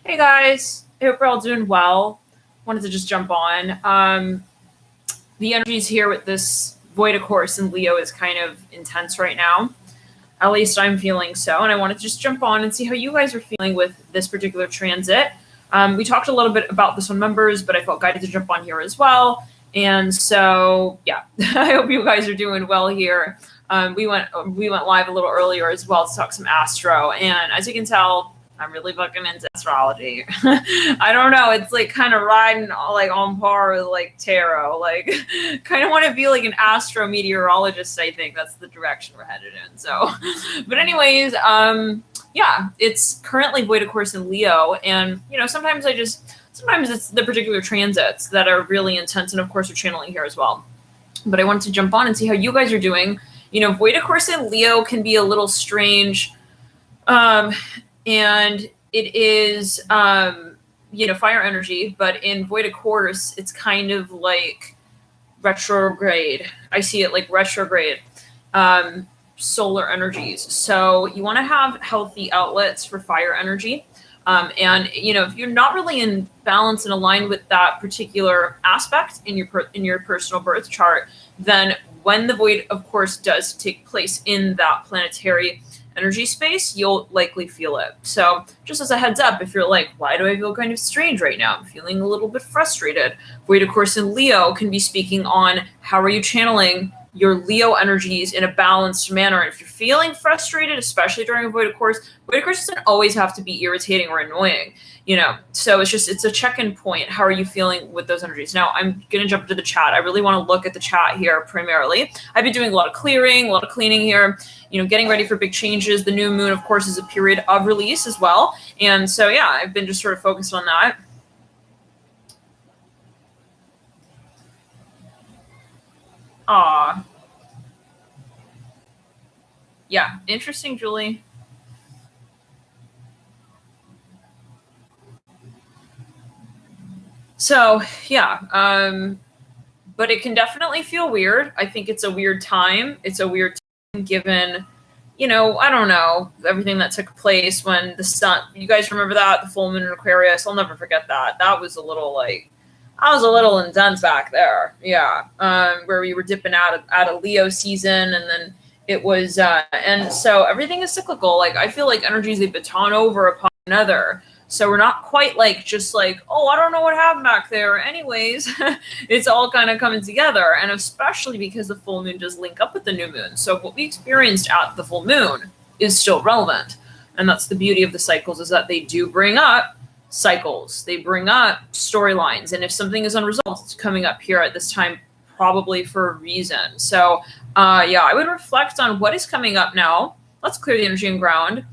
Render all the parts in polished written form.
Hey guys, I hope we're all doing well. Wanted to just jump on. The energies here with this Void of course in Leo is kind of intense right now. At least I'm feeling so, and I wanted to just jump on and see how you guys are feeling with this particular transit. We talked a little bit about this on members, but I felt guided to jump on here as well. And so, yeah, I hope you guys are doing well here. We went live a little earlier as well to talk some astro, and as you can tell, I'm really fucking into astrology. I don't know. It's like kind of riding like on par with like tarot. Like, kind of want to be like an astro meteorologist. I think that's the direction we're headed in. So, but anyways, yeah, it's currently void of course in Leo, and sometimes it's the particular transits that are really intense, and of course we're channeling here as well. But I wanted to jump on and see how you guys are doing. Void of course in Leo can be a little strange. And it is, fire energy, but in Void of course, it's kind of like retrograde. I see it like retrograde solar energies. So you want to have healthy outlets for fire energy. And if you're not really in balance and aligned with that particular aspect in your personal birth chart, then when the void of course does take place in that planetary energy space, you'll likely feel it. So just as a heads up, if you're like, why do I feel kind of strange right now? I'm feeling a little bit frustrated. Void of course in Leo can be speaking on how are you channeling your Leo energies in a balanced manner. And if you're feeling frustrated, especially during a void of course doesn't always have to be irritating or annoying, so it's a check-in point. How are you feeling with those energies? Now I'm going to jump into the chat. I really want to look at the chat here primarily. I've been doing a lot of clearing, a lot of cleaning here, getting ready for big changes. The new moon, of course, is a period of release as well. And so, yeah, I've been just sort of focused on that. Yeah, interesting, Julie. So, yeah, but it can definitely feel weird. I think it's a weird time. It's a weird time given, I don't know, everything that took place when the sun, you guys remember that? The full moon in Aquarius? I'll never forget that. That was a little intense back there. Yeah. Where we were dipping out of Leo season, and then it was, and so everything is cyclical. Like, I feel like energies, they baton over upon another. So we're not quite like, just like, oh, I don't know what happened back there. Anyways, it's all kind of coming together. And especially because the full moon does link up with the new moon. So what we experienced at the full moon is still relevant. And that's the beauty of the cycles, is that they do bring up cycles. They bring up storylines. And if something is unresolved, it's coming up here at this time, probably for a reason. So yeah, I would reflect on what is coming up now. Let's clear the energy and ground.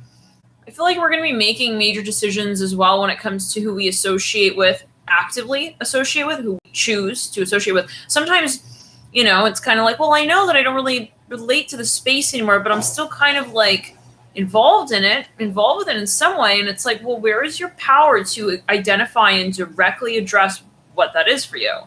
I feel like we're going to be making major decisions as well when it comes to who we associate with, actively associate with, who we choose to associate with. Sometimes, it's kind of like, well, I know that I don't really relate to the space anymore, but I'm still kind of like involved with it in some way. And it's like, well, where is your power to identify and directly address what that is for you?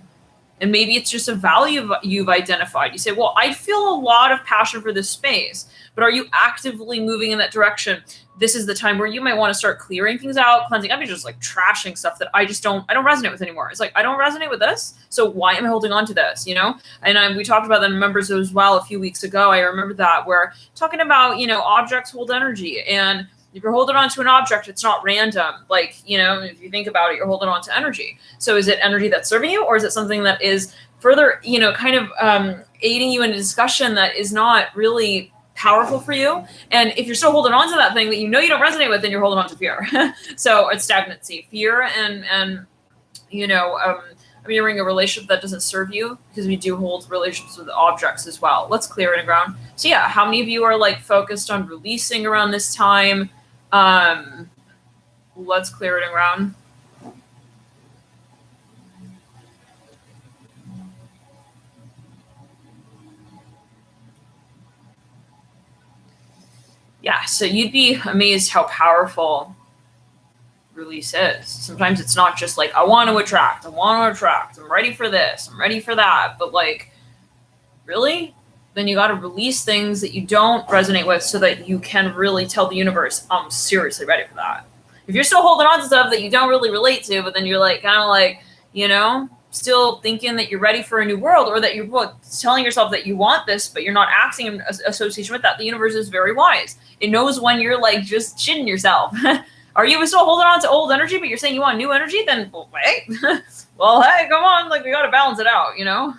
And maybe it's just a value you've identified. You say, well, I feel a lot of passion for this space, but are you actively moving in that direction? This is the time where you might want to start clearing things out, cleansing. I'd be just like trashing stuff that I don't resonate with anymore. It's like, I don't resonate with this. So why am I holding on to this? And we talked about that in members as well a few weeks ago. I remember that, we're talking about, objects hold energy. And if you're holding on to an object, it's not random. Like, if you think about it, you're holding on to energy. So is it energy that's serving you, or is it something that is further, kind of aiding you in a discussion that is not really powerful for you? And if you're still holding on to that thing that you don't resonate with, then you're holding on to fear. So it's stagnancy, fear, and mirroring a relationship that doesn't serve you, because we do hold relationships with objects as well. Let's clear it and ground. So yeah, how many of you are like focused on releasing around this time? Let's clear it and ground. Yeah, so you'd be amazed how powerful release is. Sometimes it's not just like, I want to attract, I'm ready for this, I'm ready for that, but like, really? Then you got to release things that you don't resonate with, so that you can really tell the universe, I'm seriously ready for that. If you're still holding on to stuff that you don't really relate to, but then you're like, kind of like, you know, still thinking that you're ready for a new world, or that you're telling yourself that you want this, but you're not acting in association with that, the universe is very wise. It knows when you're like just shitting yourself. Are you still holding on to old energy, but you're saying you want new energy? Then wait. Well, hey, come on, like we got to balance it out, you know?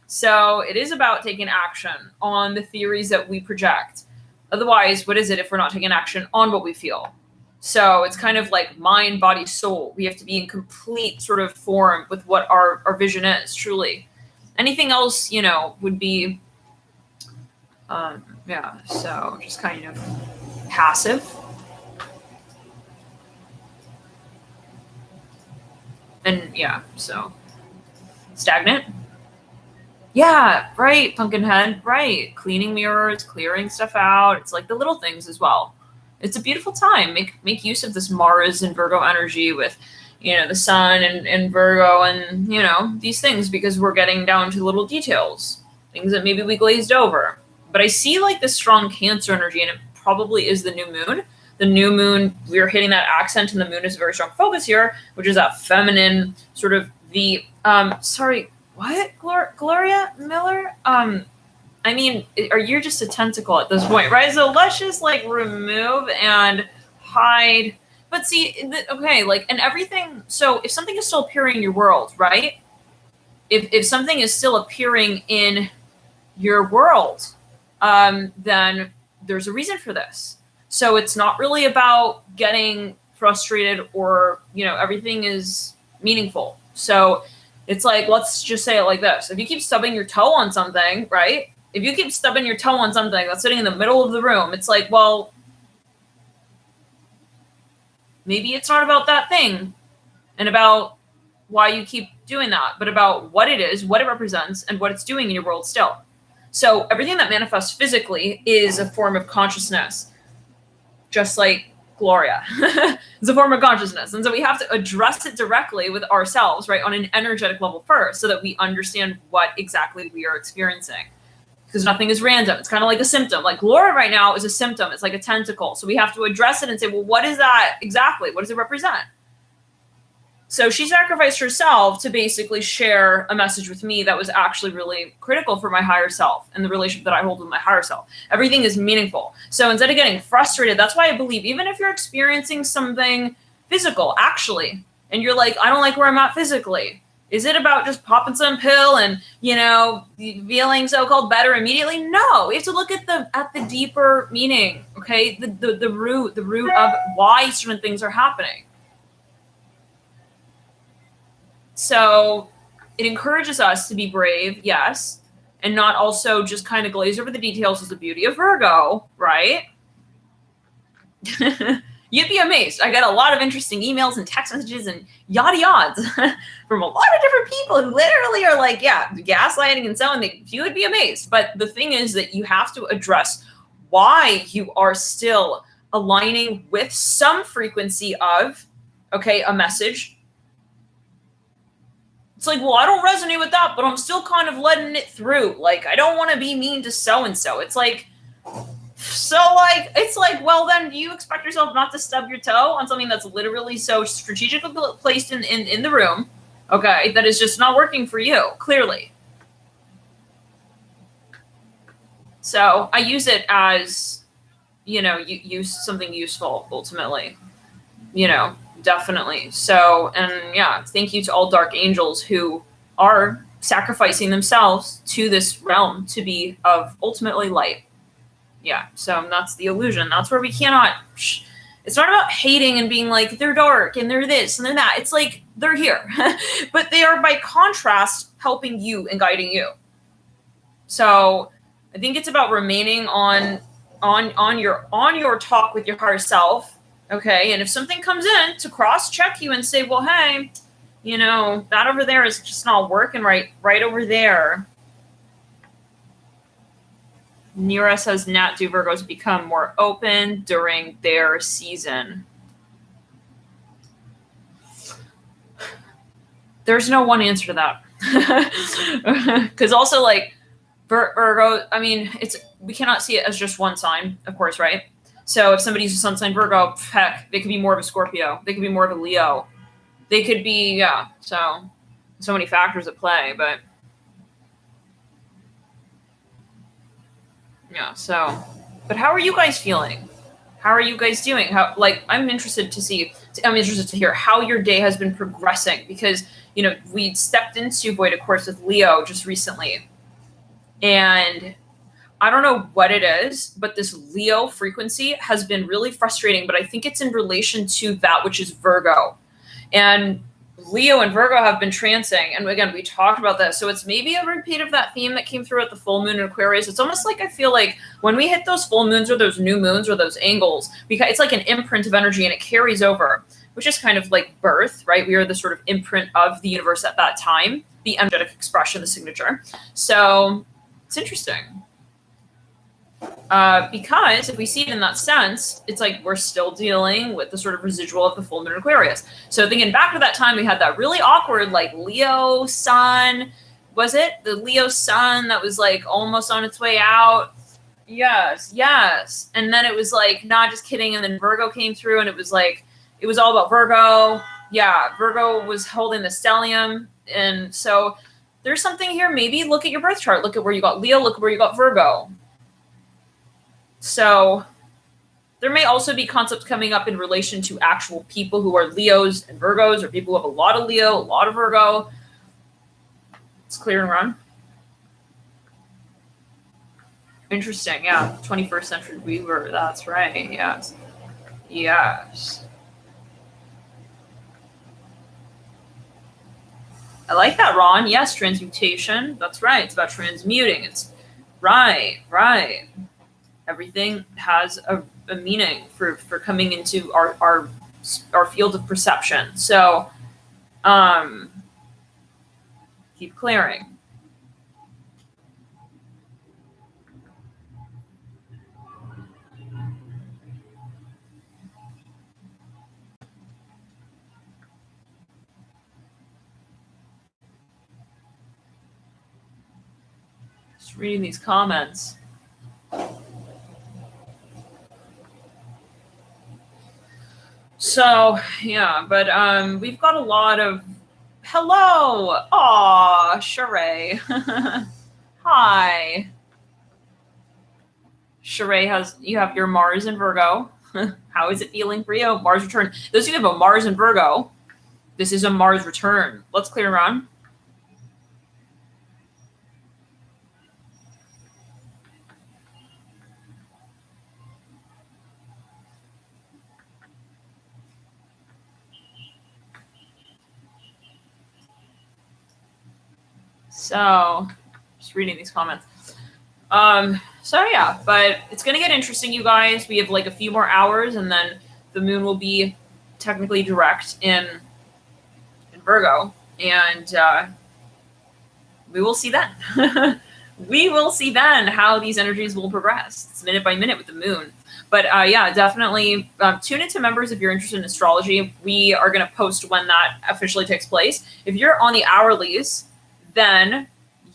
So it is about taking action on the theories that we project. Otherwise, what is it if we're not taking action on what we feel? So it's kind of like mind, body, soul. We have to be in complete sort of form with what our vision is, truly. Anything else, you know, would be, yeah, so just kind of passive. And yeah, so stagnant. Yeah, right, Pumpkinhead, right. Cleaning mirrors, clearing stuff out. It's like the little things as well. It's a beautiful time. Make use of this Mars and Virgo energy with, you know, the sun and Virgo and, you know, these things, because we're getting down to little details, things that maybe we glazed over. But I see like this strong Cancer energy, and it probably is the new moon. The new moon, we're hitting that accent, and the moon is a very strong focus here, which is that feminine sort of the, sorry, what? Gloria Miller? I mean, you're just a tentacle at this point, right? So let's just like remove and hide. But see, okay, like, and everything. So if something is still appearing in your world, right? If something is still appearing in your world, then there's a reason for this. So it's not really about getting frustrated or, you know, everything is meaningful. So it's like, let's just say it like this. If you keep stubbing your toe on something, right? If you keep stubbing your toe on something that's sitting in the middle of the room, it's like, well, maybe it's not about that thing and about why you keep doing that, but about what it is, what it represents, and what it's doing in your world still. So everything that manifests physically is a form of consciousness, just like Gloria. It's a form of consciousness. And so we have to address it directly with ourselves, right, on an energetic level first, so that we understand what exactly we are experiencing. Because nothing is random. It's kind of like a symptom. Like Gloria right now is a symptom. It's like a tentacle. So we have to address it and say, well, what is that exactly? What does it represent? So she sacrificed herself to basically share a message with me that was actually really critical for my higher self and the relationship that I hold with my higher self. Everything is meaningful. So instead of getting frustrated, that's why I believe even if you're experiencing something physical, actually, and you're like, I don't like where I'm at physically. Is it about just popping some pill and, you know, feeling so-called better immediately? No, we have to look at the deeper meaning, okay? The root of why certain things are happening. So it encourages us to be brave, yes, and not also just kind of glaze over the details, is the beauty of Virgo, right? You'd be amazed. I got a lot of interesting emails and text messages and yada yads from a lot of different people who literally are like, yeah, gaslighting and so on. You would be amazed. But the thing is that you have to address why you are still aligning with some frequency of, okay, a message. It's like, well, I don't resonate with that, but I'm still kind of letting it through. Like, I don't want to be mean to so-and-so. It's like, so like, it's like, well, then do you expect yourself not to stub your toe on something that's literally so strategically placed in the room, okay, that is just not working for you, clearly. So I use it as, you know, use something useful, ultimately, you know, definitely. So, and yeah, thank you to all dark angels who are sacrificing themselves to this realm to be of ultimately light. Yeah, so that's the illusion. That's where we cannot, it's not about hating and being like, they're dark and they're this and they're that. It's like, they're here. But they are, by contrast, helping you and guiding you. So I think it's about remaining on your talk with your higher self. Okay, and if something comes in to cross-check you and say, well, hey, you know, that over there is just not working right over there. Nira says, Nat, do Virgos become more open during their season? There's no one answer to that. Because also, like, Virgo, I mean, we cannot see it as just one sign, of course, right? So if somebody's a sun sign Virgo, heck, they could be more of a Scorpio. They could be more of a Leo. They could be, yeah. So many factors at play, but yeah. So, but how are you guys feeling? How are you guys doing? I'm interested to hear how your day has been progressing, because, we stepped into Void of Course with Leo just recently. And I don't know what it is, but this Leo frequency has been really frustrating, but I think it's in relation to that which is Virgo. And Leo and Virgo have been trancing. And again, we talked about this. So it's maybe a repeat of that theme that came through at the full moon in Aquarius. It's almost like I feel like when we hit those full moons or those new moons or those angles, because it's like an imprint of energy and it carries over, which is kind of like birth, right? We are the sort of imprint of the universe at that time, the energetic expression, the signature. So it's interesting. Because if we see it in that sense, it's like we're still dealing with the sort of residual of the full moon Aquarius. So thinking back to that time, we had that really awkward, like Leo sun. Was it the Leo sun that was like almost on its way out? Yes. And then it was like, nah, just kidding. And then Virgo came through and it was like, it was all about Virgo. Yeah, Virgo was holding the stellium. And so there's something here. Maybe look at your birth chart. Look at where you got Leo. Look at where you got Virgo. So there may also be concepts coming up in relation to actual people who are Leos and Virgos, or people who have a lot of Leo, a lot of Virgo. It's clear and run. Interesting. Yeah. 21st century weaver. That's right. Yes. I like that, Ron. Yes. Transmutation. That's right. It's about transmuting. It's right. Everything has a meaning for coming into our field of perception. So keep clearing. Just reading these comments. So, yeah, but we've got a lot of hello. Aw, Sheree. Hi. Sheree you have your Mars in Virgo. How is it feeling for you? Mars return. Those of you who have a Mars in Virgo, this is a Mars return. Let's clear around. So, just reading these comments. So yeah, but it's going to get interesting, you guys. We have like a few more hours, and then the moon will be technically direct in Virgo, and we will see then. We will see then how these energies will progress. It's minute by minute with the moon. But yeah, definitely tune into members if you're interested in astrology. We are going to post when that officially takes place. If you're on the hourlies, then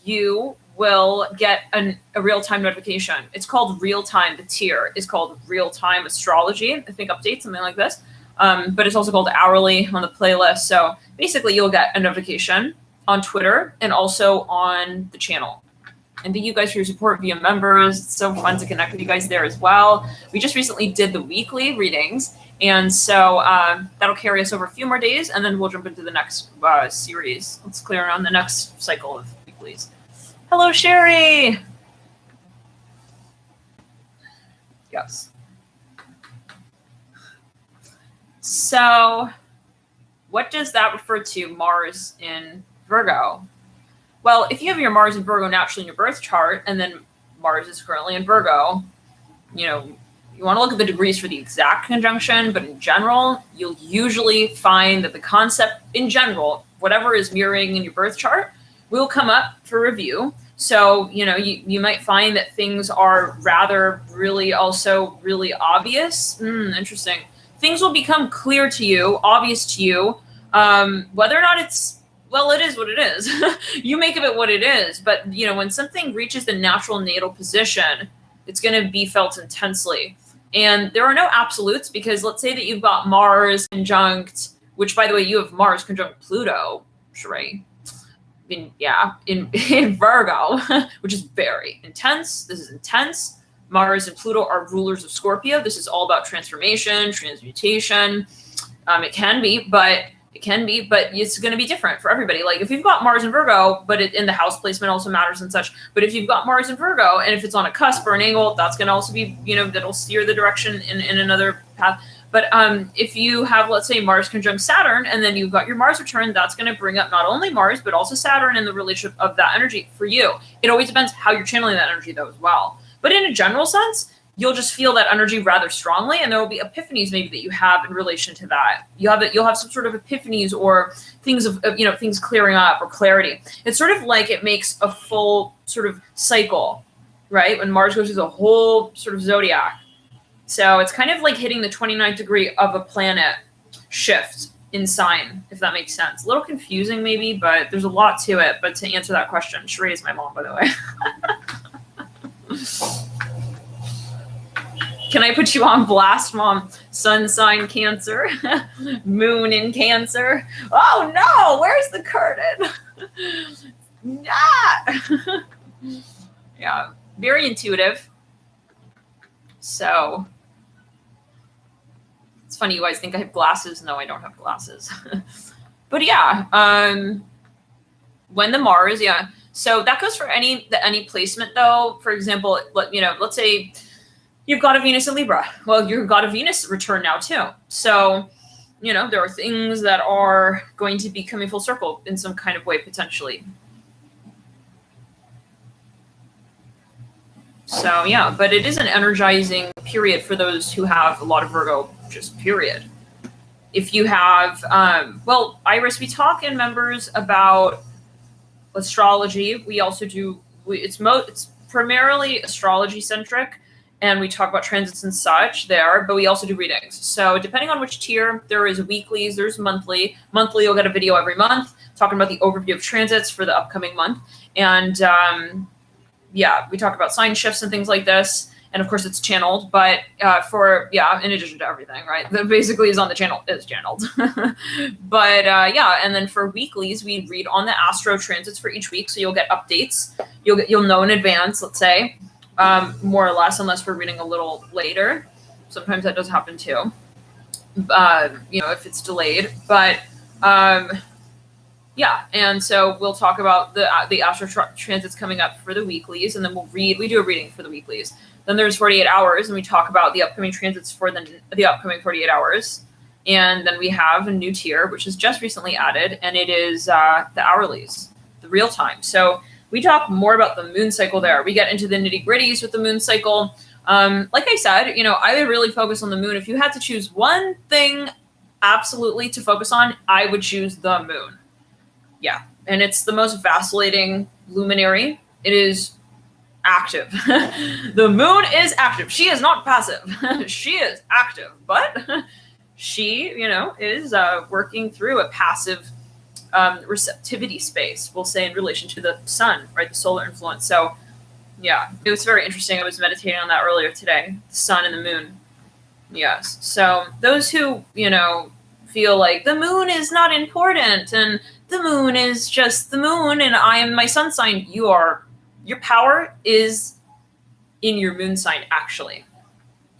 you will get a real-time notification. It's called real-time. The tier is called real-time astrology. I think update, something like this. But it's also called hourly on the playlist. So basically you'll get a notification on Twitter and also on the channel. And thank you guys for your support via members. It's so fun to connect with you guys there as well. We just recently did the weekly readings. And so that'll carry us over a few more days, and then we'll jump into the next series. Let's clear on the next cycle of weeklies. Hello, Sherry. Yes. So what does that refer to, Mars in Virgo? Well, if you have your Mars in Virgo naturally in your birth chart, and then Mars is currently in Virgo, you want to look at the degrees for the exact conjunction, but in general, you'll usually find that the concept in general, whatever is mirroring in your birth chart, will come up for review. So, you might find that things are rather really obvious. Interesting. Things will become clear to you, obvious to you, whether or not it is what it is. You make of it what it is. But, when something reaches the natural natal position, it's going to be felt intensely. And there are no absolutes, because let's say that you've got Mars conjunct, which, by the way, you have Mars conjunct Pluto, Sheree, in Virgo, which is very intense. This is intense. Mars and Pluto are rulers of Scorpio. This is all about transformation, transmutation. It can be, but it's going to be different for everybody. Like if you've got Mars in Virgo, but in the house placement also matters and such. But if you've got Mars in Virgo, and if it's on a cusp or an angle, that's going to also be, that'll steer the direction in another path. But if you have, let's say, Mars conjunct Saturn, and then you've got your Mars return, that's going to bring up not only Mars, but also Saturn and the relationship of that energy for you. It always depends how you're channeling that energy, though, as well. But in a general sense, you'll just feel that energy rather strongly, and there will be epiphanies maybe that you have in relation to that. You'll have some sort of epiphanies or things of things clearing up or clarity. It's sort of like it makes a full sort of cycle, right? When Mars goes through the whole sort of zodiac. So it's kind of like hitting the 29th degree of a planet shift in sign, if that makes sense. A little confusing maybe, but there's a lot to it. But to answer that question, Sheree is my mom, by the way. Can I put you on blast, Mom? Sun sign Cancer, moon in Cancer. Oh no, where's the curtain? Yeah, very intuitive. So it's funny you guys think I have glasses. No, I don't have glasses. But yeah, when the Mars, yeah. So that goes for any placement though. For example, let's say you've got a Venus in Libra. Well, you've got a Venus return now too. So, there are things that are going to be coming full circle in some kind of way potentially. So yeah, but it is an energizing period for those who have a lot of Virgo, just period. If you have, Iris, we talk in members about astrology. We also do, it's primarily astrology centric, and we talk about transits and such there, but we also do readings. So depending on which tier, there is weeklies, there's monthly. Monthly, you'll get a video every month talking about the overview of transits for the upcoming month. And we talk about sign shifts and things like this. And of course it's channeled, but in addition to everything, right? That basically is on the channel, is channeled. But and then for weeklies, we read on the astro transits for each week. So you'll get updates. You'll know in advance, let's say, more or less, unless we're reading a little later. Sometimes that does happen too, if it's delayed. But and so we'll talk about the astro transits coming up for the weeklies, and then we do a reading for the weeklies. Then there's 48 hours, and we talk about the upcoming transits for the upcoming 48 hours. And then we have a new tier, which is just recently added, and it is the hourlies, the real time. So we talk more about the moon cycle there. We get into the nitty gritties with the moon cycle. Like I said, I would really focus on the moon. If you had to choose one thing absolutely to focus on, I would choose the moon. Yeah. And it's the most vacillating luminary. It is active. The moon is active. She is not passive. She is active, but she, is working through a passive receptivity space, we'll say, in relation to the sun, right? The solar influence. So yeah, it was very interesting. I was meditating on that earlier today, the sun and the moon. Yes. So those who, feel like the moon is not important and the moon is just the moon and I am my sun sign, your power is in your moon sign, actually.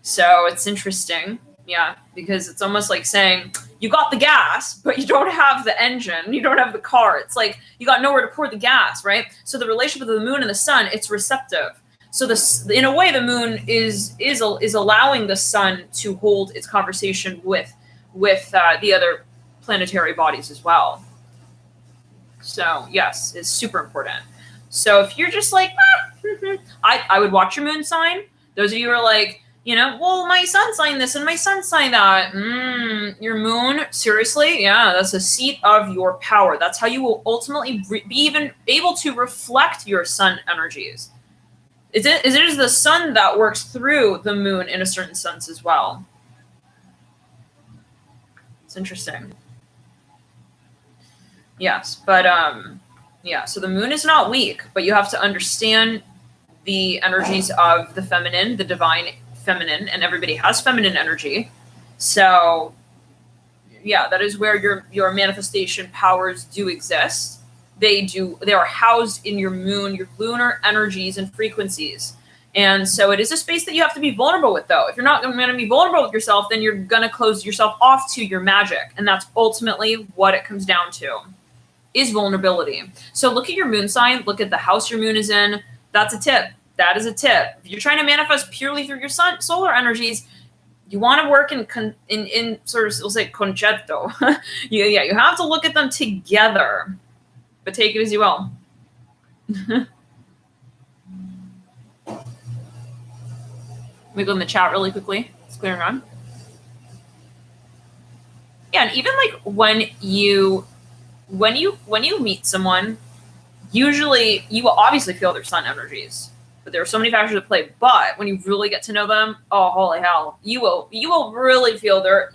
So it's interesting. Yeah, because it's almost like saying you got the gas, but you don't have the engine, you don't have the car. It's like you got nowhere to pour the gas, right? So the relationship of the moon and the sun, it's receptive. So in a way, the moon is allowing the sun to hold its conversation with the other planetary bodies as well. So yes, it's super important. So if you're just like, I would watch your moon sign. Those of you who are like, well, my sun sign this and my sun sign that. Your moon, seriously? Yeah, that's a seat of your power. That's how you will ultimately be even able to reflect your sun energies. It is the sun that works through the moon in a certain sense as well. It's interesting. Yes, but so the moon is not weak, but you have to understand the energies of the feminine, the divine feminine, and everybody has feminine energy. So yeah, that is where your manifestation powers do exist. They are housed in your moon, your lunar energies and frequencies. And so it is a space that you have to be vulnerable with, though. If you're not going to be vulnerable with yourself, then you're going to close yourself off to your magic. And that's ultimately what it comes down to, is vulnerability. So look at your moon sign, look at the house your moon is in. That's a tip. That is a tip. If you're trying to manifest purely through your solar energies, you want to work in sort of, we'll say, concerto. You have to look at them together, but take it as you will. Let me go in the chat really quickly. It's clearing on. Yeah, and even like when you meet someone, usually you will obviously feel their sun energies, but there are so many factors at play. But when you really get to know them, oh holy hell, you will really feel their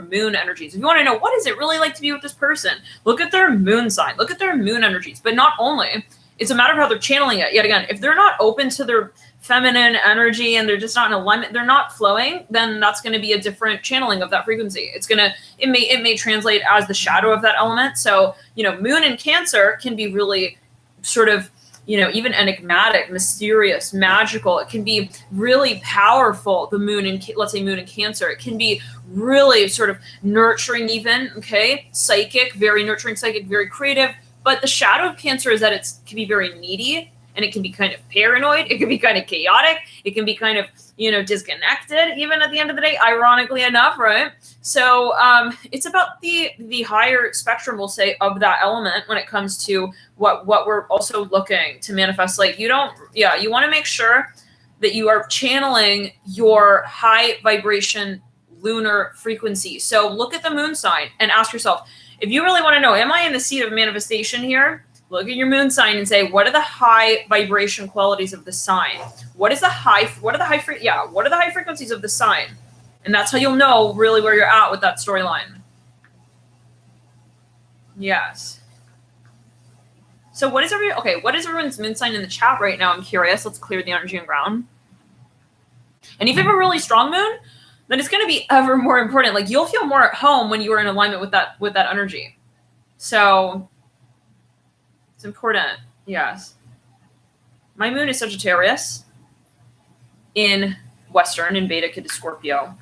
moon energies. If you want to know what is it really like to be with this person, look at their moon sign, look at their moon energies. But not only, it's a matter of how they're channeling it. Yet again, if they're not open to their feminine energy and they're just not in alignment, they're not flowing, then that's going to be a different channeling of that frequency. It may translate as the shadow of that element. So, moon in Cancer can be really sort of, even enigmatic, mysterious, magical. It can be really powerful. The moon in, let's say, moon in Cancer, it can be really sort of nurturing, even, okay, psychic, very nurturing, psychic, very creative. But the shadow of Cancer is that it can be very needy, and it can be kind of paranoid. It can be kind of chaotic. It can be kind of, disconnected, even at the end of the day, ironically enough, right? So it's about the higher spectrum, we'll say, of that element when it comes to what we're also looking to manifest. Like you want to make sure that you are channeling your high vibration lunar frequency. So look at the moon sign and ask yourself, if you really want to know, am I in the seat of manifestation here? Look at your moon sign and say, what are the high vibration qualities of the sign? What are the high frequencies of the sign? And that's how you'll know really where you're at with that storyline. Yes. So what is everyone's moon sign in the chat right now? I'm curious. Let's clear the energy and ground. And if you have a really strong moon, then it's going to be ever more important. Like you'll feel more at home when you are in alignment with that energy. So it's important. Yes. My moon is Sagittarius in Western, in Vedic it is Scorpio.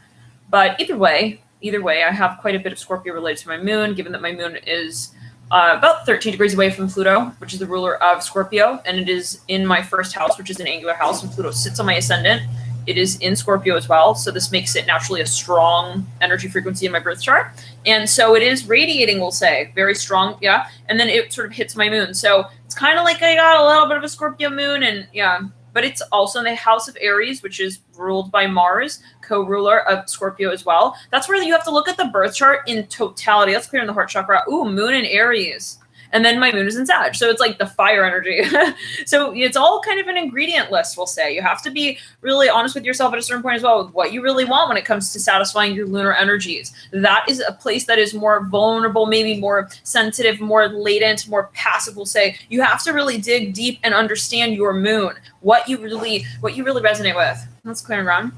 But either way, I have quite a bit of Scorpio related to my moon, given that my moon is about 13 degrees away from Pluto, which is the ruler of Scorpio, and it is in my first house, which is an angular house, and Pluto sits on my ascendant. It is in Scorpio as well, so this makes it naturally a strong energy frequency in my birth chart. And so it is radiating, we'll say, very strong, yeah. And then it sort of hits my moon. So it's kind of like I got a little bit of a Scorpio moon, and yeah. But it's also in the house of Aries, which is ruled by Mars, co-ruler of Scorpio as well. That's where you have to look at the birth chart in totality. Let's clear in the heart chakra. Ooh, moon in Aries. And then my moon is in Sag. So it's like the fire energy. So it's all kind of an ingredient list, we'll say. You have to be really honest with yourself at a certain point as well with what you really want when it comes to satisfying your lunar energies. That is a place that is more vulnerable, maybe more sensitive, more latent, more passive, we'll say. You have to really dig deep and understand your moon, what you really resonate with. Let's clear and run.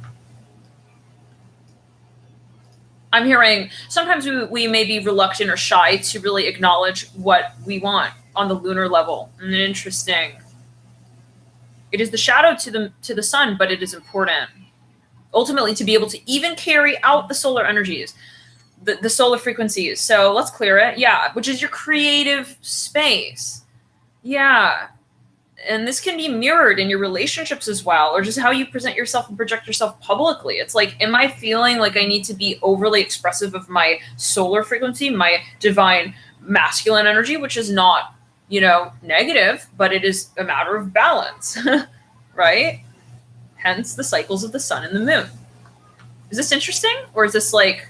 I'm hearing sometimes we may be reluctant or shy to really acknowledge what we want on the lunar level. Interesting. It is the shadow to the sun, but it is important. Ultimately, to be able to even carry out the solar energies, the solar frequencies. So let's clear it. Yeah, which is your creative space. Yeah. And this can be mirrored in your relationships as well, or just how you present yourself and project yourself publicly. It's like, am I feeling like I need to be overly expressive of my solar frequency, my divine masculine energy, which is not, negative, but it is a matter of balance, right? Hence the cycles of the sun and the moon. Is this interesting? Or is this like...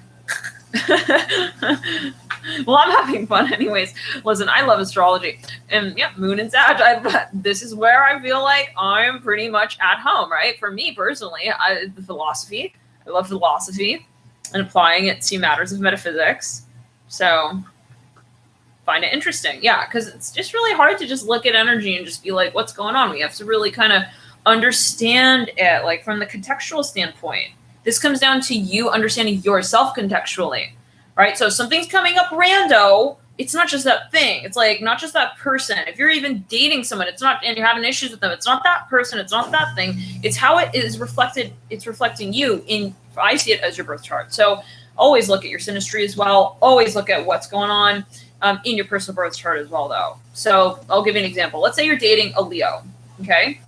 Well, I'm having fun anyways. Listen, I love astrology. And yeah, moon and Sag, this is where I feel like I'm pretty much at home, right? For me personally, I love philosophy and applying it to matters of metaphysics. So find it interesting. Yeah, because it's just really hard to just look at energy and just be like, what's going on? We have to really kind of understand it, like from the contextual standpoint. This comes down to you understanding yourself contextually, right? So if something's coming up rando, it's not just that thing. It's like not just that person. If you're even dating someone, it's not, and you're having issues with them, it's not that person, it's not that thing. It's how it is reflected. It's reflecting you in, I see it as your birth chart. So always look at your synastry as well. Always look at what's going on in your personal birth chart as well, though. So I'll give you an example. Let's say you're dating a Leo, okay?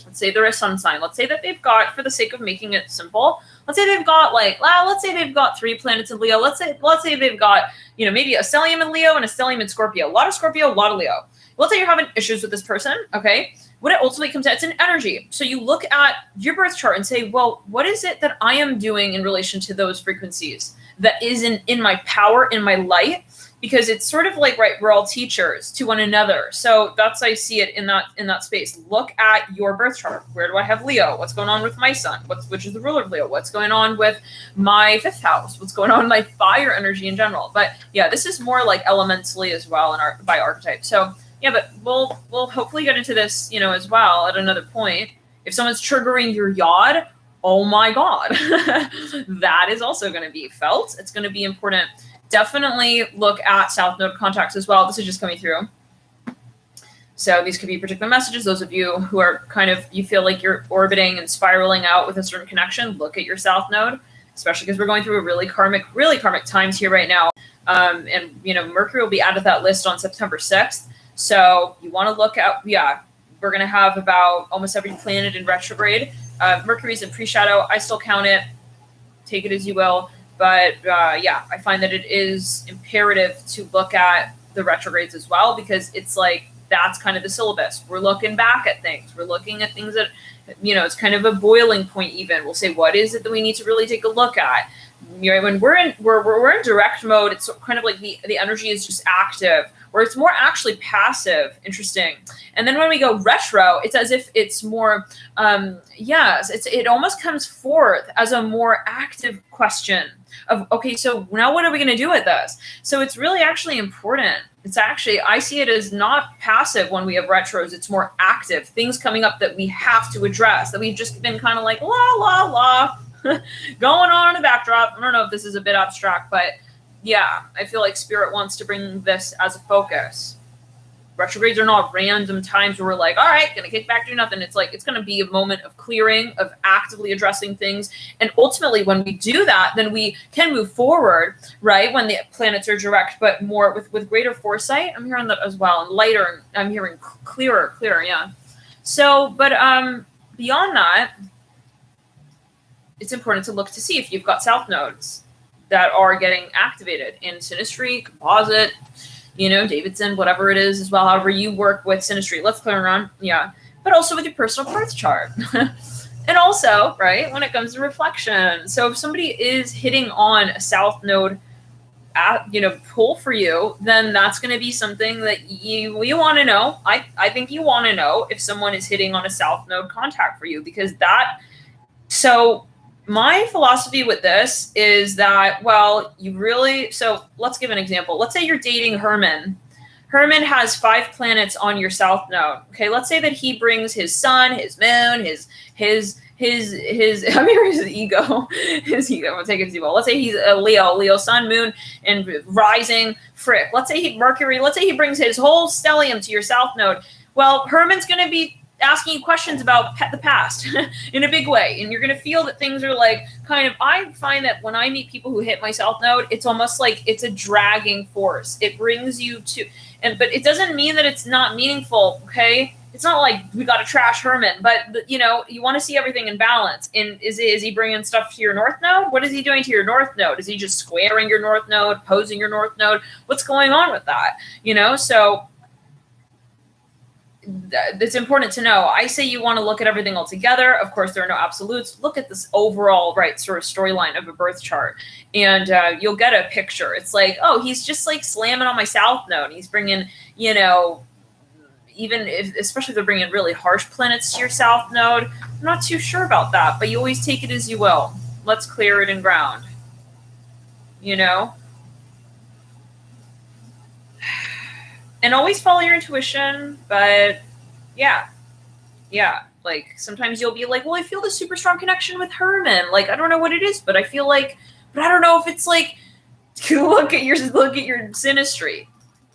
Let's say they're a sun sign. Let's say that they've got, for the sake of making it simple, let's say they've got like, let's say they've got 3 planets in Leo. Let's say they've got, you know, maybe a stellium in Leo and a stellium in Scorpio. A lot of Scorpio, a lot of Leo. Let's say you're having issues with this person, okay? What it ultimately comes at, it's an energy. So you look at your birth chart and say, well, what is it that I am doing in relation to those frequencies that is in my power, in my light? Because it's sort of like, right, we're all teachers to one another. So that's, I see it in that space. Look at your birth chart. Where do I have Leo? What's going on with my sun? Which is the ruler of Leo? What's going on with my 5th house? What's going on with my fire energy in general? But yeah, this is more like elementally as well by archetype. So yeah, but we'll hopefully get into this, you know, as well at another point. If someone's triggering your yod, oh my God, that is also going to be felt. It's going to be important. Definitely look at South Node contacts as well. This is just coming through. So these could be particular messages. Those of you who are kind of, you feel like you're orbiting and spiraling out with a certain connection, look at your South Node, especially because we're going through a really karmic times here right now. And, you know, Mercury will be added to that list on September 6th. So you want to look at, we're going to have about almost every planet in retrograde. Mercury's in pre-shadow. I still count it. Take it as you will. But yeah, I find that it is imperative to look at the retrogrades as well, because it's like, that's kind of the syllabus. We're looking back at things. We're looking at things that, you know, it's kind of a boiling point even. We'll say, what is it that we need to really take a look at? You know, when we're in direct mode, it's kind of like the energy is just active, where it's more actually passive. Interesting. And then when we go retro, it's as if it's more, it almost comes forth as a more active question of, okay, so now what are we going to do with this? So it's really actually important. It's actually, I see it as not passive when we have retros. It's more active, things coming up that we have to address, that we've just been kind of like, la, la, la, going on in the backdrop. I don't know if this is a bit abstract, but yeah, I feel like Spirit wants to bring this as a focus. Retrogrades are not random times where we're like, all right, gonna kick back, do nothing. It's like, it's gonna be a moment of clearing, of actively addressing things. And ultimately, when we do that, then we can move forward, right? When the planets are direct, but more with greater foresight. I'm hearing that as well. And lighter, I'm hearing clearer, yeah. So, but beyond that, it's important to look to see if you've got South nodes that are getting activated in synastry, composite, you know, Davidson, whatever it is as well, however you work with synastry. Let's play around, yeah. But also with your personal birth chart. And also, right, when it comes to reflection. So if somebody is hitting on a South node, pull for you, then that's going to be something that you want to know. I think you want to know if someone is hitting on a South node contact for you, because so my philosophy with this is that, well, so let's give an example. Let's say you're dating Herman. Herman has 5 planets on your South node. Okay, let's say that he brings his sun, his moon, his ego. I'll take it as well. Let's say he's a Leo, sun, moon, and rising. Frick. Let's say he brings his whole stellium to your South node. Well, Herman's going to be asking you questions about the past in a big way. And you're going to feel that things are like I find that when I meet people who hit my South node, it's almost like it's a dragging force. It brings you to, but it doesn't mean that it's not meaningful. Okay. It's not like we got to trash Herman, but you want to see everything in balance. And is he bringing stuff to your North node? What is he doing to your North node? Is he just squaring your North node, opposing your North node? What's going on with that? So it's important to know. I say you want to look at everything all together. Of course, there are no absolutes. Look at this overall, right, sort of storyline of a birth chart, and you'll get a picture. It's like, oh, he's just like slamming on my South node. He's bringing, especially if they're bringing really harsh planets to your South node. I'm not too sure about that, but you always take it as you will. Let's clear it and ground. And always follow your intuition, but yeah. Like sometimes you'll be like, well, I feel this super strong connection with Herman. Like, I don't know what it is, but I feel like, but I don't know if it's like, look at your sinistry.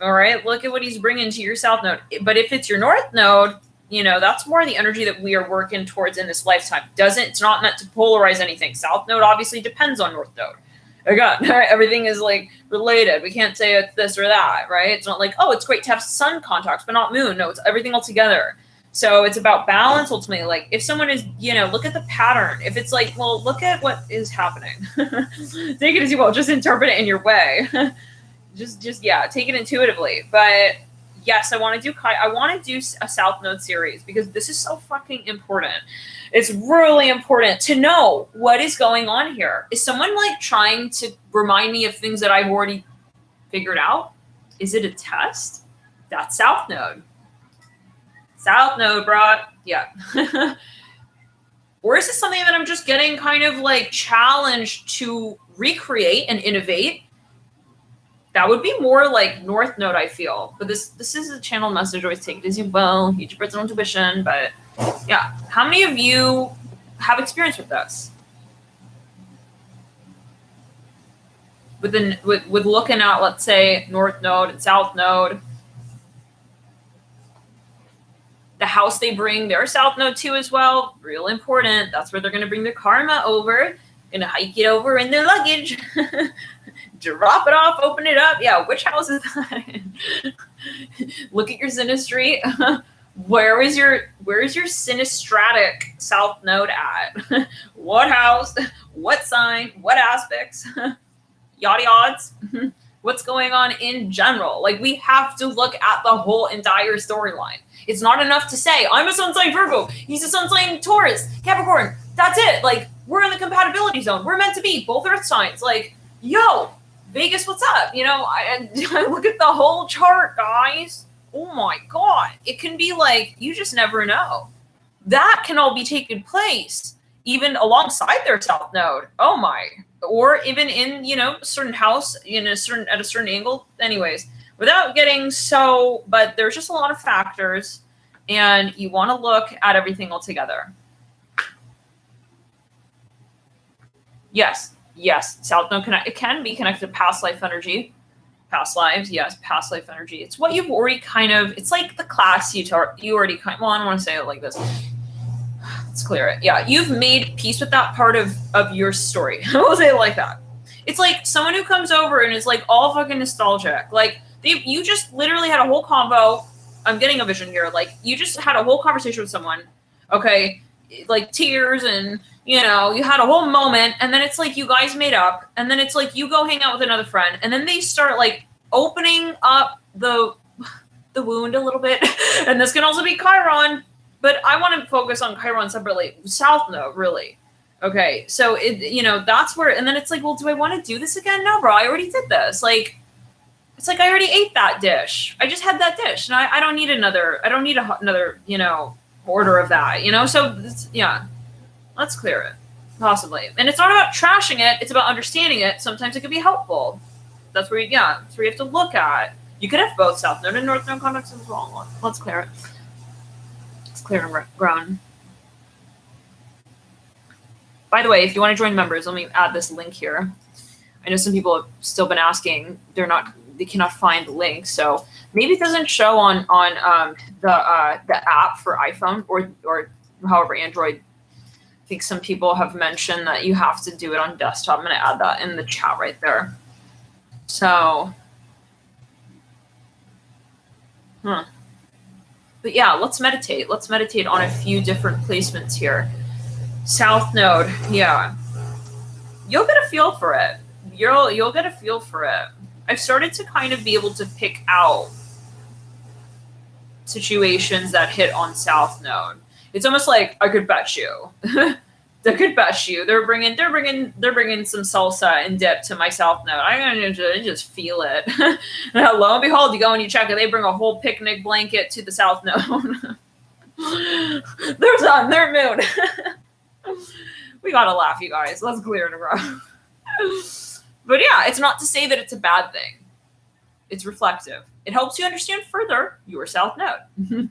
All right. Look at what he's bringing to your south node. But if it's your north node, you know, that's more the energy that we are working towards in this lifetime. It's not meant to polarize anything. South node obviously depends on north node. Again, everything is like related. We can't say it's this or that, right? It's not like, oh, it's great to have sun contacts, but not moon. No, it's everything all together. So it's about balance ultimately. Like if someone is, you know, look at the pattern. If it's like, well, look at what is happening. Take it as you will. Just interpret it in your way. just yeah, take it intuitively. But yes, I want to do a South Node series because this is so fucking important. It's really important to know what is going on here. Is someone like trying to remind me of things that I've already figured out? Is it a test? That's South Node. South Node, bro. Yeah. Or is this something that I'm just getting kind of like challenged to recreate and innovate? That would be more like North Node, I feel. But this is a channel message. Always take it as you will. Use your personal intuition. But yeah, how many of you have experience with this? With looking at, let's say, North Node and South Node. The house they bring their South Node to as well. Real important. That's where they're going to bring their karma over. Going to hike it over in their luggage. Drop it off, open it up. Yeah, which house is that in? Look at your sinistry. Where is your sinistratic South Node at? What house? What sign? What aspects? Yada odds. What's going on in general? Like we have to look at the whole entire storyline. It's not enough to say, I'm a sun sign Virgo. He's a sun sign Taurus, Capricorn. That's it. Like we're in the compatibility zone. We're meant to be both earth signs. Like, yo, Vegas, what's up? You know, I look at the whole chart, guys. Oh my God. It can be like, you just never know. That can all be taking place even alongside their South Node. Oh my. Or even in, you know, a certain house at a certain angle. Anyways, without getting so, but there's just a lot of factors and you want to look at everything all together. Yes. South Node it can be connected to past life energy. Past lives, yes, past life energy. It's what you've already kind of, it's like the class you already kind of, well, I don't want to say it like this. Let's clear it. Yeah, you've made peace with that part of your story. We'll say it like that. It's like someone who comes over and is like all fucking nostalgic. Like you just literally had a whole convo. I'm getting a vision here. Like you just had a whole conversation with someone. Okay, like tears and, you know, you had a whole moment and then it's like you guys made up and then it's like you go hang out with another friend and then they start like opening up the wound a little bit. And this can also be Chiron, but I want to focus on Chiron separately. South Node, really. Okay, so it, you know, that's where, and then it's like, well, do I want to do this again? No, bro, I already did this. Like, it's like I already ate that dish. I just had that dish and I don't need another, you know, order of that, you know? So yeah, let's clear it, possibly. And it's not about trashing it. It's about understanding it. Sometimes it can be helpful. That's where you have to look at. You could have both South Node and North Node contacts as well. Let's clear it. Let's clear and ground. By the way, if you want to join members, let me add this link here. I know some people have still been asking. They cannot find the link. So maybe it doesn't show on the app for iPhone or however Android. I think some people have mentioned that you have to do it on desktop. I'm going to add that in the chat right there. So, but yeah, let's meditate. Let's meditate on a few different placements here. South Node, yeah. You'll get a feel for it. You'll get a feel for it. I've started to kind of be able to pick out situations that hit on South Node. It's almost like I could bet you. I could bet you they're bringing some salsa and dip to my South Node. I just feel it. And lo and behold, you go and you check it. They bring a whole picnic blanket to the South Node. There's on their moon. We gotta laugh, you guys. Let's clear it around. But yeah, it's not to say that it's a bad thing. It's reflective. It helps you understand further your South Node.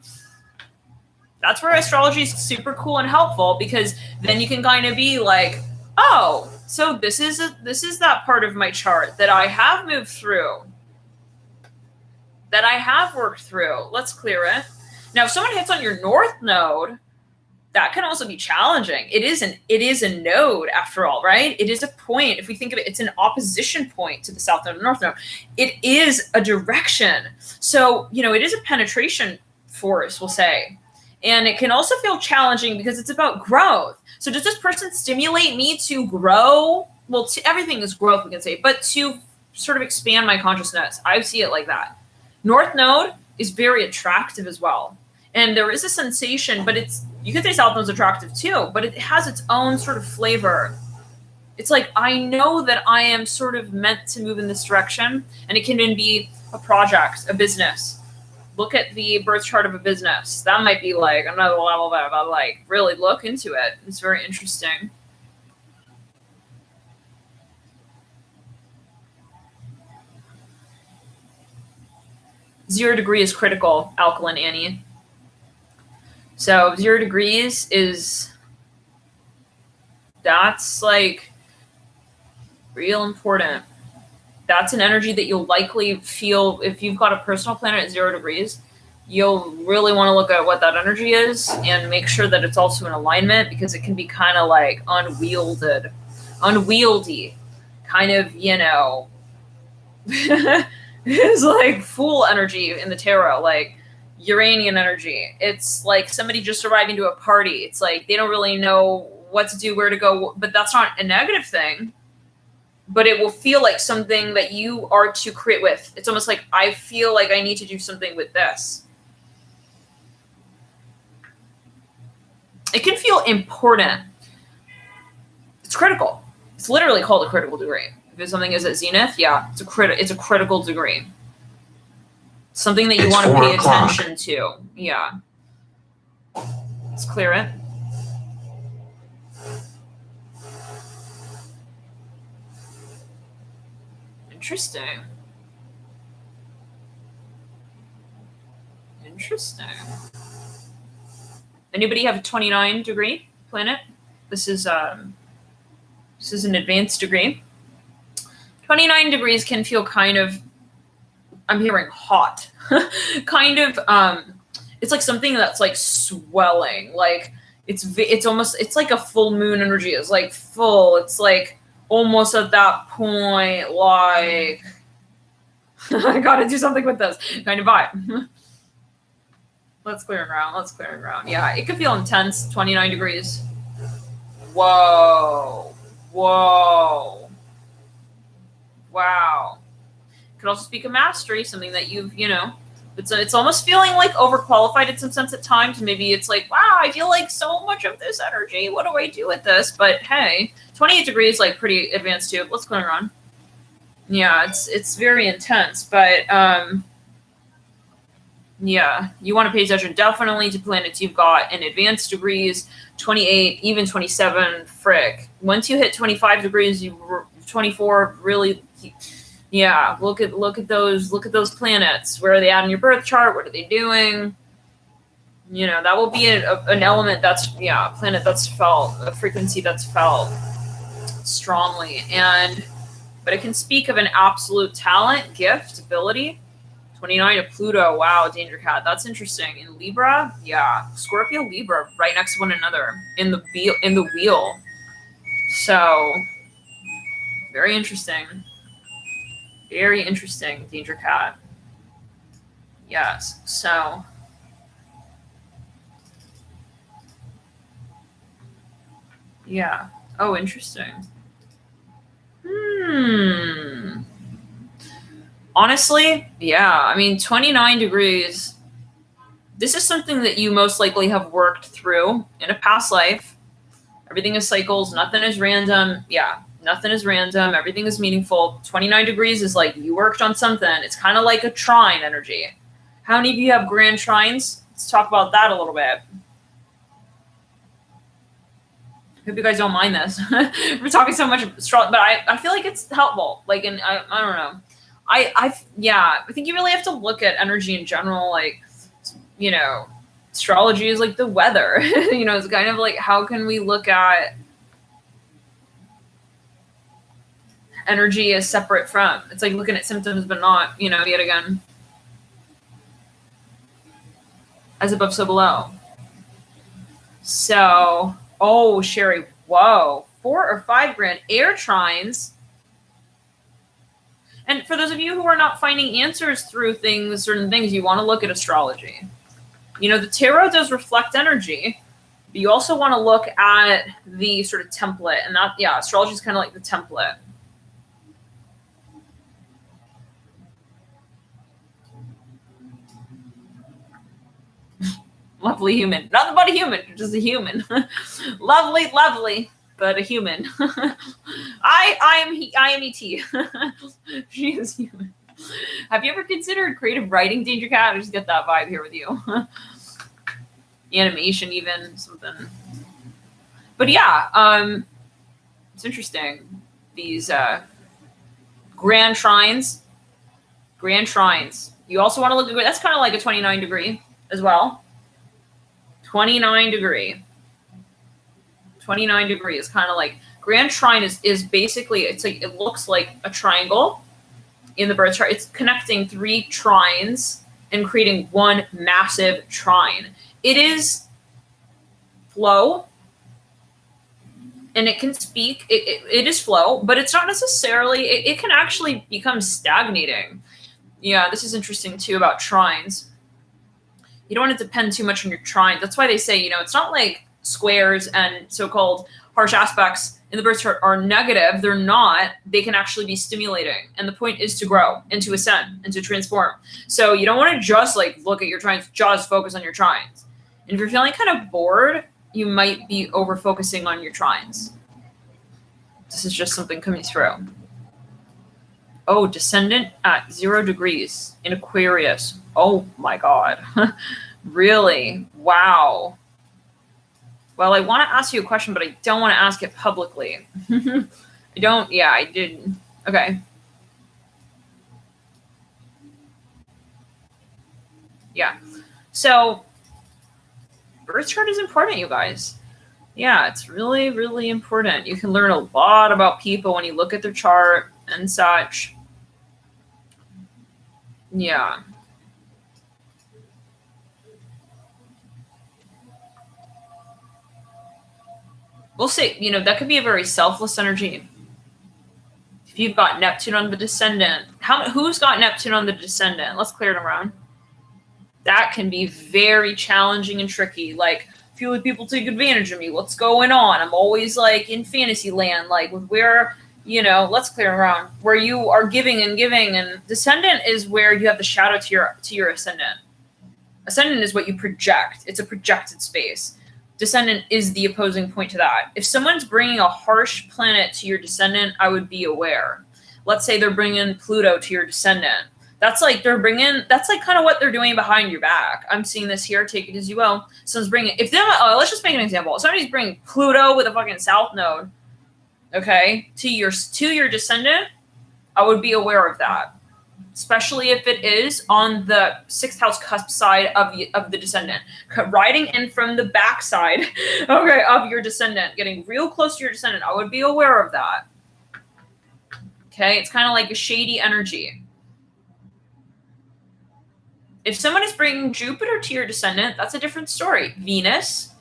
That's where astrology is super cool and helpful, because then you can kind of be like, oh, so this is that part of my chart that I have moved through, that I have worked through. Let's clear it. Now, if someone hits on your north node, that can also be challenging. It is a node after all, right? It is a point. If we think of it, it's an opposition point to the south node and north node. It is a direction. So, it is a penetration force, we'll say. And it can also feel challenging because it's about growth. So does this person stimulate me to grow? Well, everything is growth, we can say, but to sort of expand my consciousness. I see it like that. North node is very attractive as well. And there is a sensation, but you could say south node's attractive too, but it has its own sort of flavor. It's like, I know that I am sort of meant to move in this direction, and it can even be a project, a business. Look at the birth chart of a business. That might be like another level that I like really look into it. It's very interesting. Zero degree is critical, Alkaline Annie. So 0 degrees that's like real important. That's an energy that you'll likely feel if you've got a personal planet at 0 degrees. You'll really want to look at what that energy is and make sure that it's also in alignment, because it can be kind of like unwieldy, kind of, it's like fool energy in the tarot, like Uranian energy. It's like somebody just arriving to a party. It's like they don't really know what to do, where to go, but that's not a negative thing. But it will feel like something that you are to create with. It's almost like, I feel like I need to do something with this. It can feel important. It's critical. It's literally called a critical degree. If something is at zenith, yeah, it's a critical degree. Something that you want to pay attention to. Yeah. Let's clear it. Interesting. Anybody have a 29 degree planet? This is an advanced degree. 29 degrees can feel kind of, I'm hearing hot, kind of, it's like something that's like swelling, like it's almost, it's like a full moon energy. It's like full, it's like almost at that point, like, I gotta do something with this kind of vibe. Let's clear ground. Yeah, it could feel intense, 29 degrees. Whoa. Wow. Could also speak of mastery, something that you've, it's almost feeling like overqualified in some sense at times. Maybe it's like, wow, I feel like so much of this energy. What do I do with this? But hey, 28 degrees, like pretty advanced too. Let's clear around. Yeah, it's very intense, but yeah, you want to pay attention definitely to planets you've got in advanced degrees, 28, even 27, frick. Once you hit 25 degrees, 24, really, yeah, look at those planets. Where are they at in your birth chart? What are they doing? That will be an element that's, a planet that's felt, a frequency that's felt strongly. But it can speak of an absolute talent, gift, ability. 29 to Pluto. Wow, Danger Cat. That's interesting. In Libra, yeah, Scorpio, Libra, right next to one another in the wheel. So very interesting. Very interesting, Danger Cat. Yes. So yeah. Oh, interesting. Honestly, yeah. I mean, 29 degrees. This is something that you most likely have worked through in a past life. Everything is cycles. Nothing is random. Yeah, nothing is random. Everything is meaningful. 29 degrees is like you worked on something. It's kind of like a trine energy. How many of you have grand trines? Let's talk about that a little bit. Hope you guys don't mind this. We're talking so much astrology, but I feel like it's helpful. Like, and I don't know. I think you really have to look at energy in general, like, astrology is like the weather. It's kind of like, how can we look at energy as separate from? It's like looking at symptoms, but not, yet again, as above, so below. So, oh, Sherry, whoa, 4 or 5 grand air trines. And for those of you who are not finding answers through certain things, you want to look at astrology. The tarot does reflect energy, but you also want to look at the sort of template. And that, yeah, astrology is kind of like the template. Lovely human. Nothing but a human, just a human. Lovely, lovely, but a human. I am ET. She is human. Have you ever considered creative writing, Danger Cat? I just get that vibe here with you. Animation, even something. But yeah, it's interesting. These grand trines. Grand trines. You also want to look at, that's kind of like a 29 degree as well. 29 degree. 29 degree is kind of like, grand trine is basically, it's like, it looks like a triangle in the birth chart. It's connecting 3 trines and creating one massive trine. It is flow, and it can speak. It is flow, but it's not necessarily, it can actually become stagnating. Yeah, this is interesting too about trines. You don't want to depend too much on your trine. That's why they say, it's not like squares and so-called harsh aspects in the birth chart are negative. They're not. They can actually be stimulating. And the point is to grow and to ascend and to transform. So you don't want to just like look at your trines, just focus on your trines. And if you're feeling kind of bored, you might be over-focusing on your trines. This is just something coming through. Oh, descendant at 0 degrees in Aquarius. Oh my God. Really? Wow. Well, I want to ask you a question, but I don't want to ask it publicly. I did. Okay. Yeah. So, birth chart is important, you guys. Yeah, it's really, really important. You can learn a lot about people when you look at their chart and such. Yeah. We'll say, that could be a very selfless energy. If you've got Neptune on the descendant, who's got Neptune on the descendant? Let's clear it around. That can be very challenging and tricky. Like, I feel like people take advantage of me. What's going on? I'm always like in fantasy land, like with where, let's clear around where you are giving, and descendant is where you have the shadow to your ascendant. Ascendant is what you project. It's a projected space. Descendant is the opposing point to that. If someone's bringing a harsh planet to your descendant, I would be aware. Let's say they're bringing Pluto to your descendant. That's like kind of what they're doing behind your back. I'm seeing this here. Take it as you will. Someone's bringing, let's just make an example. If somebody's bringing Pluto with a fucking south node, okay, to your descendant, I would be aware of that. Especially if it is on the 6th house cusp side of the descendant, riding in from the back side, okay, of your descendant, getting real close to your descendant. I would be aware of that. Okay, it's kind of like a shady energy. If someone is bringing Jupiter to your descendant, that's a different story. Venus.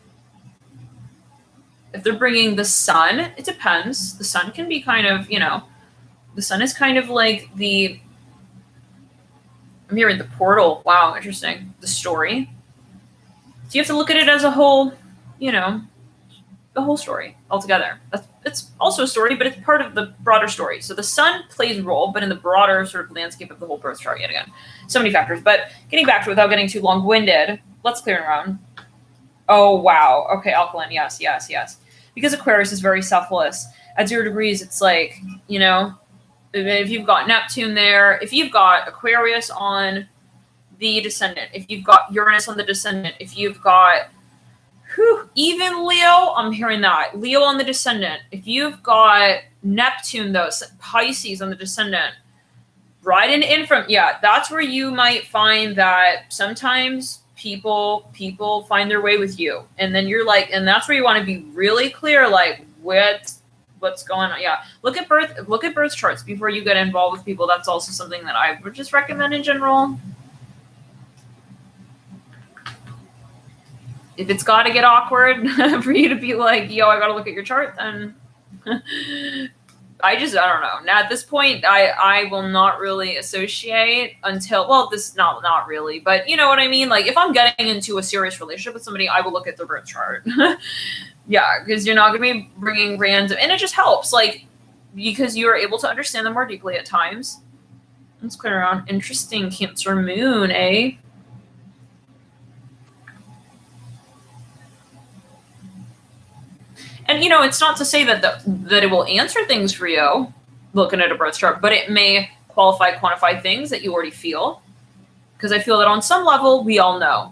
If they're bringing the sun, it depends. The sun can be kind of, the sun is kind of like I'm hearing the portal. Wow, interesting. The story. So you have to look at it as a whole, the whole story altogether. It's also a story, but it's part of the broader story. So the sun plays a role, but in the broader sort of landscape of the whole birth chart yet again. So many factors. But getting back to it without getting too long-winded, let's clear it around. Oh, wow. Okay, alkaline. Yes. Because Aquarius is very selfless. At 0 degrees, it's like, if you've got Neptune there, if you've got Aquarius on the descendant, if you've got Uranus on the descendant, if you've got even Leo, I'm hearing that. Leo on the descendant. If you've got Neptune, though, Pisces on the descendant, riding in from, that's where you might find that sometimes people find their way with you, and then you're like, and that's where you want to be really clear, like what's going on. Yeah, look at birth charts before you get involved with people. That's also something that I would just recommend in general. If it's got to get awkward for you to be like, yo, I got to look at your chart, then I don't know. Now at this point, I will not really associate until, well, this not really, but you know what I mean? Like if I'm getting into a serious relationship with somebody, I will look at their birth chart. Yeah, because you're not going to be bringing random, and it just helps, like, because you are able to understand them more deeply at times. Let's clear around. Interesting Cancer moon, eh? And, you know, it's not to say that that it will answer things for you looking at a birth chart, but it may quantify things that you already feel. Because I feel that on some level, we all know.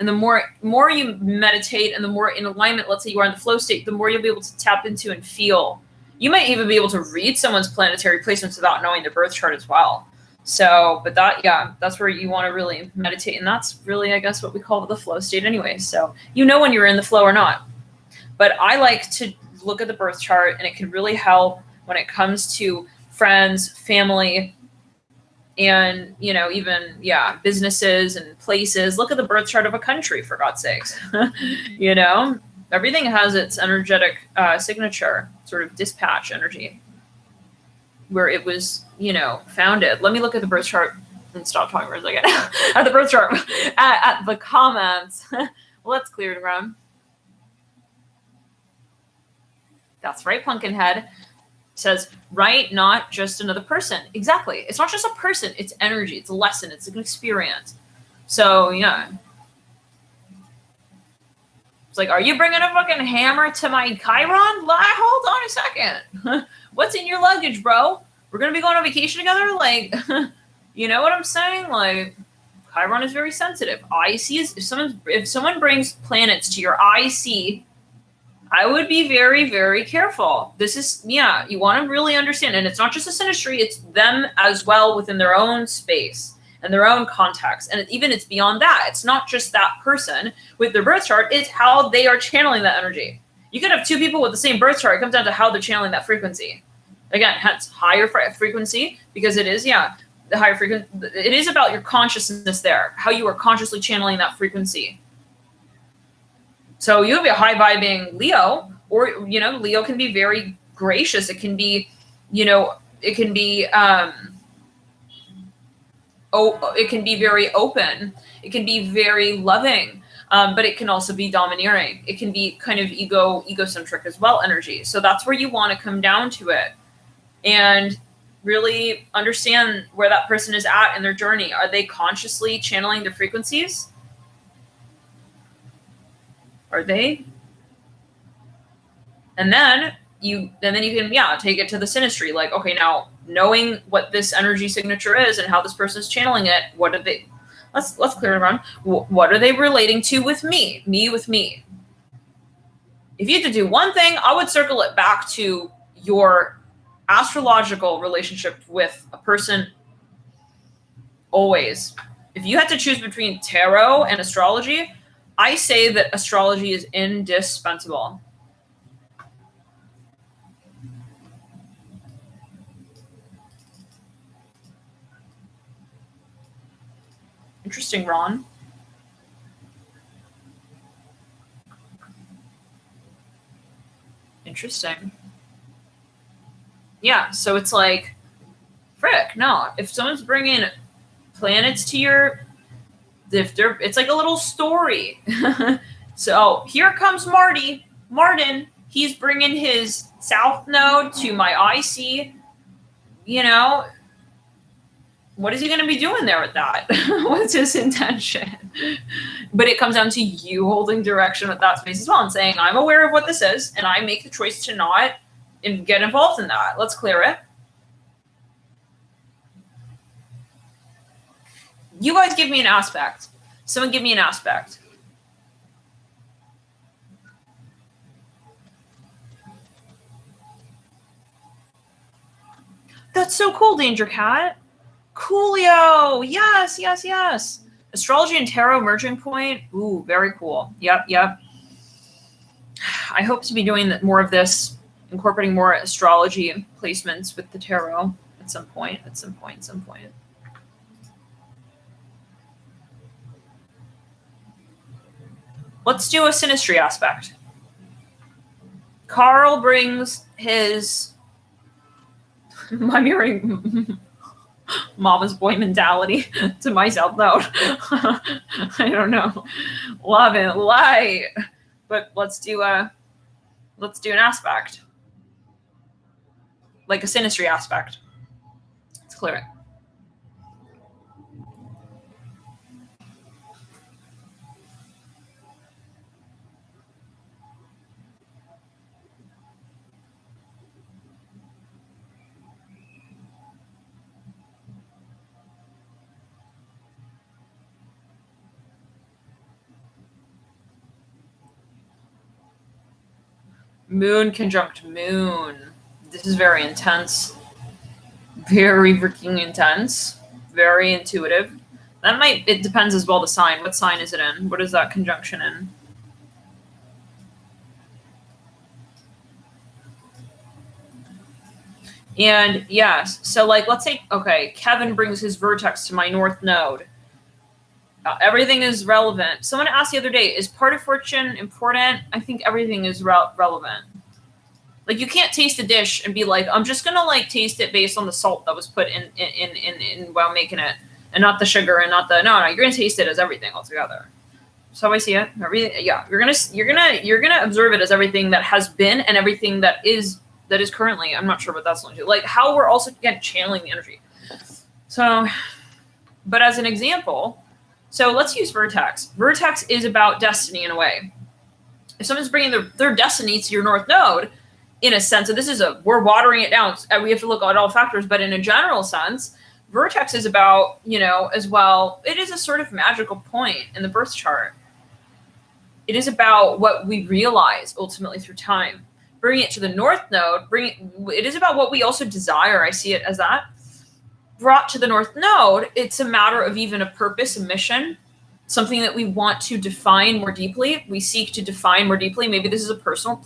And the more you meditate and the more in alignment, let's say you are in the flow state, the more you'll be able to tap into and feel. You might even be able to read someone's planetary placements without knowing their birth chart as well. So, but that's where you want to really meditate. And that's really, I guess, what we call the flow state anyway. So you know when you're in the flow or not. But I like to look at the birth chart, and it can really help when it comes to friends, family, and, you know, even, businesses and places. Look at the birth chart of a country, for God's sakes. You know, everything has its energetic signature, sort of dispatch energy, where it was, you know, founded. Let me look at the birth chart and stop talking for a second. At the birth chart, at the comments. Let's clear it around. That's right, Pumpkinhead. Says, right, not just another person. Exactly. It's not just a person. It's energy. It's a lesson. It's an experience. So, yeah. It's like, are you bringing a fucking hammer to my Chiron? Hold on a second. What's in your luggage, bro? We're going to be going on vacation together? Like, you know what I'm saying? Like, Chiron is very sensitive. IC is, if someone brings planets to your IC, I would be very, very careful. This is, you want to really understand. And it's not just a synastry, it's them as well within their own space and their own context. And even it's beyond that. It's not just that person with their birth chart, it's how they are channeling that energy. You could have two people with the same birth chart. It comes down to how they're channeling that frequency. Again, hence higher frequency, because it is, the higher frequency. It is about your consciousness there, how you are consciously channeling that frequency. So you have a high vibing Leo, or, you know, Leo can be very gracious. It can be, you know, it can be, it can be very open. It can be very loving, but it can also be domineering. It can be kind of egocentric as well, energy. So that's where you want to come down to it and really understand where that person is at in their journey. Are they consciously channeling their frequencies? Are they? And then you can, take it to the synastry. Like, okay, now knowing what this energy signature is and how this person is channeling it, what are they? Let's clear it around. What are they relating to with me? Me with me. If you had to do one thing, I would circle it back to your astrological relationship with a person. Always. If you had to choose between tarot and astrology, I say that astrology is indispensable. Interesting, Ron. Interesting. Yeah, so it's like, frick, no. If someone's bringing planets to your, it's like a little story. So here comes Martin. He's bringing his south node to my IC. You know, what is he going to be doing there with that? What's his intention? But it comes down to you holding direction with that space as well and saying, I'm aware of what this is, and I make the choice to not get involved in that. Let's clear it. You guys give me an aspect. Someone give me an aspect. That's so cool, Danger Cat. Coolio. Yes. Astrology and tarot merging point. Ooh, very cool. Yep. I hope to be doing more of this, incorporating more astrology placements with the tarot at some point. Let's do a sinistry aspect. Carl brings his I'm hearing mama's boy mentality to my south node. I don't know. Love it. Light. But let's do an aspect. Like a sinistry aspect. Let's clear it. Moon conjunct moon. This is very intense. Very freaking intense. Very intuitive. It depends as well the sign. What sign is it in? What is that conjunction in? And yes, so like, let's say, okay, Kevin brings his vertex to my north node. Everything is relevant. Someone asked the other day, is part of fortune important? I think everything is relevant. Like, you can't taste a dish and be like, I'm just going to like taste it based on the salt that was put in while making it, and not the sugar and not the, no, you're going to taste it as everything altogether. So I see it. Everything, yeah, you're going to observe it as everything that has been and everything that is currently. I'm not sure what that's going to do. Like, how we're also, again, channeling the energy. So, but as an example, so let's use vertex. Vertex is about destiny in a way. If someone's bringing their destiny to your north node, in a sense, and we're watering it down. We have to look at all factors, but in a general sense, vertex is about, as well, it is a sort of magical point in the birth chart. It is about what we realize ultimately through time. Bringing it to the north node, it is about what we also desire. I see it as that. Brought to the north node, it's a matter of even a purpose, a mission, something that we want to define more deeply. We seek to define more deeply. Maybe this is a personal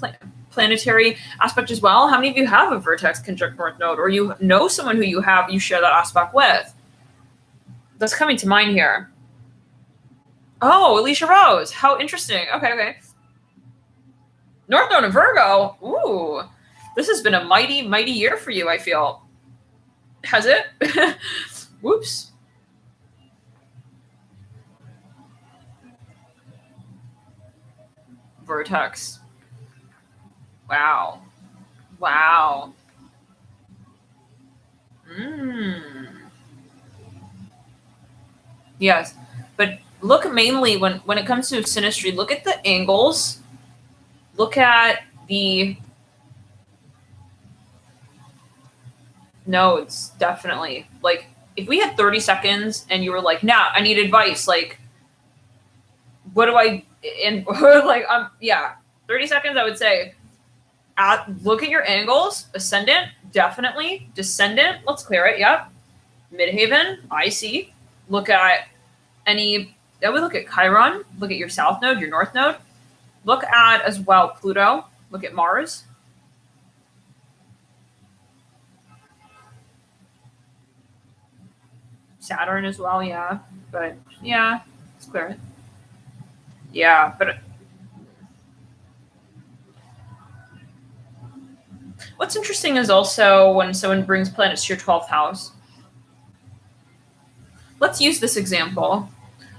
planetary aspect as well. How many of you have a vertex conjunct north node, or you know someone who you share that aspect with? That's coming to mind here. Oh, Alicia Rose. How interesting. Okay. North node of Virgo. Ooh, this has been a mighty, mighty year for you, I feel. Has it? Whoops. Vertex. Wow. Yes, but look mainly when it comes to synastry, look at the angles. Look at the nodes, definitely. Like, if we had 30 seconds and you were like, nah, I need advice, like, what do I, and like, 30 seconds, I would say, look at your angles. Ascendant, definitely. Descendant, let's clear it, yep. Midhaven, I see. Look at I would look at Chiron, look at your south node, your north node. Look at, as well, Pluto. Look at Mars. Saturn as well, yeah. But, yeah, let's clear it. Yeah, but what's interesting is also when someone brings planets to your 12th house. Let's use this example.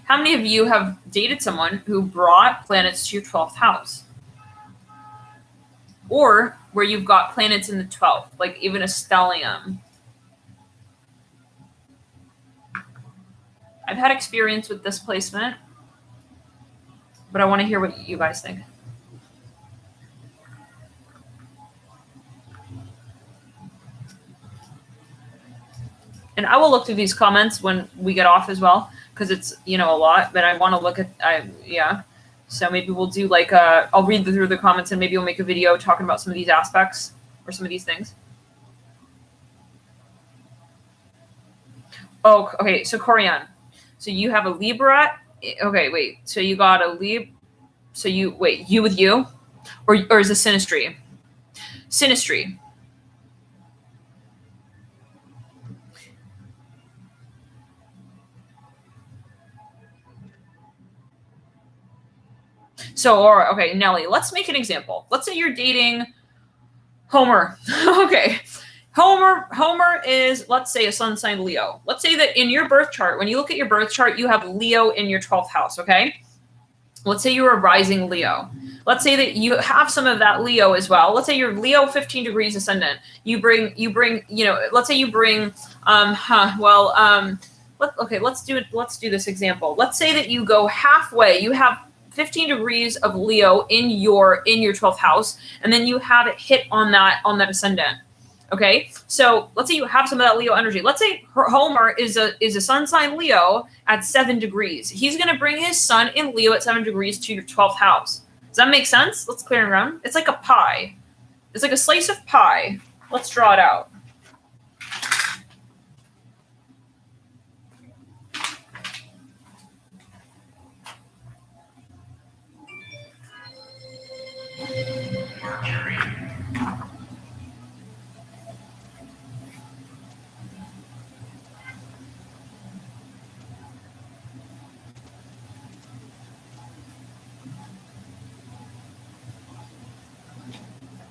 How many of you have dated someone who brought planets to your 12th house? Or where you've got planets in the 12th, like even a stellium. I've had experience with this placement, but I want to hear what you guys think. And I will look through these comments when we get off as well, because it's, a lot, but I want to look at, So maybe we'll do like I'll read through the comments and maybe we'll make a video talking about some of these aspects or some of these things. Oh, okay. So Corianne, So you have a Libra. Okay, wait. So you got a Lib. So you wait. You with you, or is it sinistry? Sinistry. So, or okay, Nelly. Let's make an example. Let's say you're dating Homer. Okay. Homer is, let's say, a sun sign Leo. Let's say that in your birth chart, when you look at your birth chart, you have Leo in your 12th house, okay? Let's say you're a rising Leo. Let's say that you have some of that Leo as well. Let's say you're Leo 15 degrees ascendant. You bring, let's say you bring, let's do this example. Let's say that you go halfway. You have 15 degrees of Leo in your 12th house, and then you have it hit on that ascendant. Okay, so let's say you have some of that Leo energy. Let's say Homer is a sun sign Leo at 7 degrees. He's going to bring his sun in Leo at 7 degrees to your 12th house. Does that make sense? Let's clear it around. It's like a pie. It's like a slice of pie. Let's draw it out.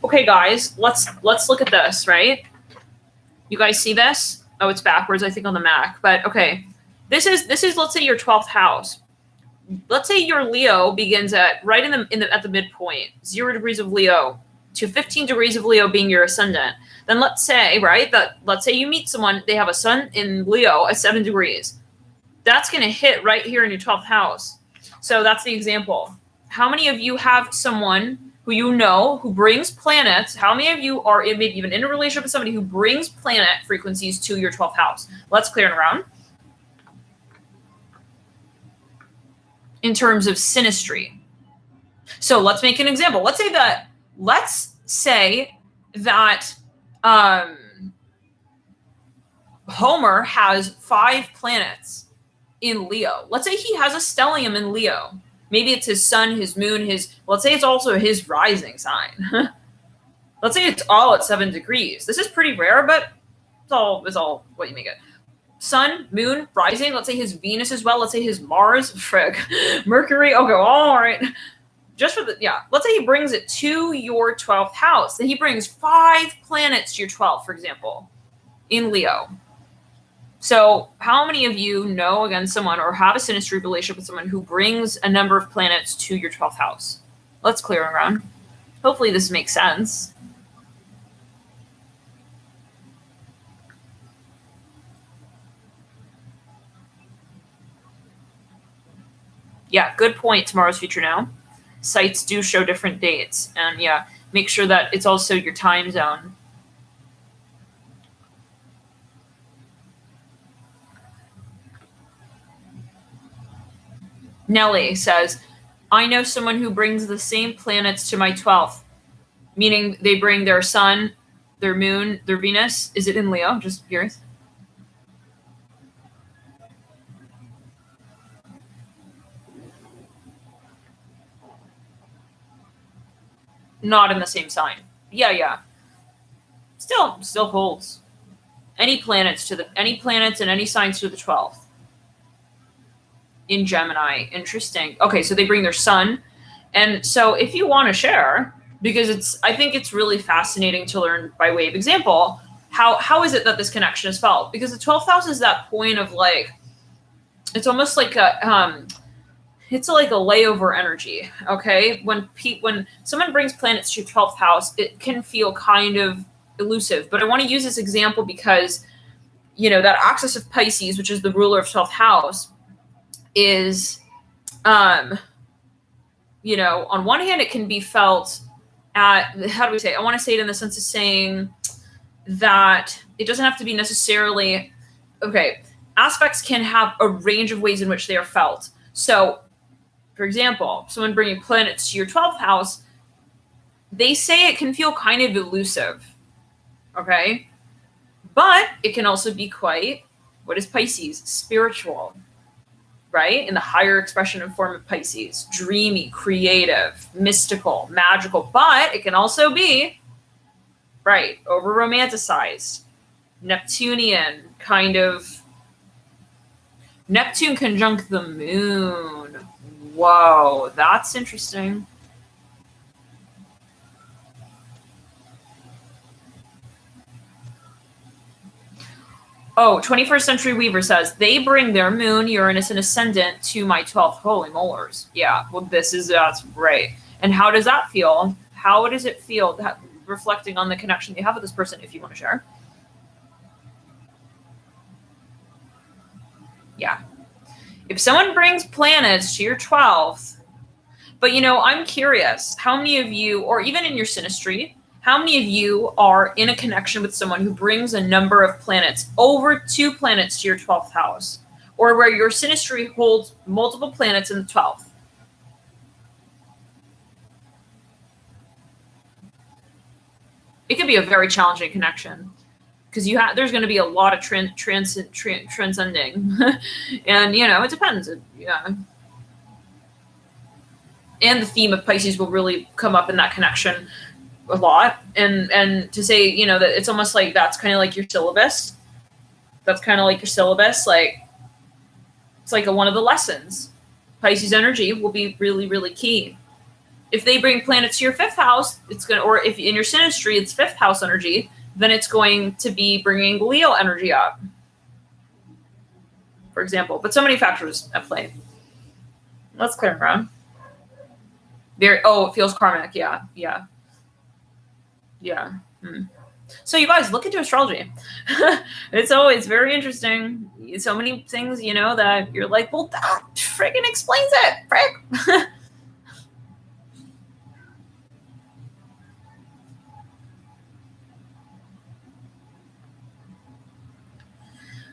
Okay, guys, let's look at this, right? You guys see this? Oh, it's backwards, I think, on the Mac. But okay, this is let's say your 12th house. Let's say your Leo begins at right at the midpoint, 0 degrees of Leo to 15 degrees of Leo being your ascendant. Then let's say you meet someone, they have a sun in Leo at 7 degrees. That's going to hit right here in your 12th house. So that's the example. How many of you have someone who you know who brings planets? How many of you are maybe even in a relationship with somebody who brings planet frequencies to your 12th house? Let's clear it around. In terms of synastry. So let's make an example. Let's say that Homer has 5 planets in Leo. Let's say he has a stellium in Leo. Maybe it's his sun, his moon, let's say it's also his rising sign. Let's say it's all at 7 degrees. This is pretty rare, but it's all what you make it. Sun, moon, rising. Let's say his Venus as well. Let's say his Mars, Mercury. Okay, all right. Let's say he brings it to your 12th house. Then he brings 5 planets to your 12th, for example, in Leo. So how many of you know, again, someone or have a synastry relationship with someone who brings a number of planets to your 12th house? Let's clear around. Hopefully this makes sense. Yeah, good point. Tomorrow's Future Now. Sites do show different dates. And yeah, make sure that it's also your time zone. Nelly says, I know someone who brings the same planets to my 12th, meaning they bring their sun, their moon, their Venus. Is it in Leo? Just curious. Not in the same sign. Yeah. Still holds. Any planets and any signs to the 12th. In Gemini. Interesting. Okay, so they bring their sun. And so if you want to share, because I think it's really fascinating to learn by way of example, how is it that this connection is felt? Because the 12th house is that point of it's almost like it's like a layover energy. Okay, when someone brings planets to your 12th house, it can feel kind of elusive. But I want to use this example because that axis of Pisces, which is the ruler of 12th house, is on one hand it can be felt at, how do we say, I want to say it in the sense of saying that it doesn't have to be necessarily, okay, aspects can have a range of ways in which they are felt. So for example, someone bringing planets to your 12th house, they say it can feel kind of elusive, okay, but it can also be quite, what is Pisces? Spiritual. right? In the higher expression and form of Pisces. Dreamy, creative, mystical, magical, but it can also be, right, over romanticized. Neptunian, kind of. Neptune conjunct the moon. Whoa, that's interesting. Oh, 21st Century Weaver says, they bring their moon, Uranus, and ascendant to my 12th. Holy molars. Yeah, well, that's right. And how does that feel? How does it feel that, reflecting on the connection you have with this person, if you want to share? Yeah. If someone brings planets to your 12th, but I'm curious, how many of you, or even in your synastry, how many of you are in a connection with someone who brings a number of planets, over 2 planets to your 12th house, or where your synastry holds multiple planets in the 12th? It can be a very challenging connection because there's going to be a lot of transcending, and it depends. Yeah. And the theme of Pisces will really come up in that connection a lot. And to say, that it's almost like that's kind of like your syllabus. That's kind of like your syllabus. Like, it's like one of the lessons. Pisces energy will be really, really key. If they bring planets to your 5th house, or if in your synastry it's 5th house energy, then it's going to be bringing Leo energy up, for example. But so many factors at play. Let's clear around. It feels karmic. Yeah. So you guys look into astrology. It's very interesting. So many things, that you're like, well, that friggin' explains it, frick.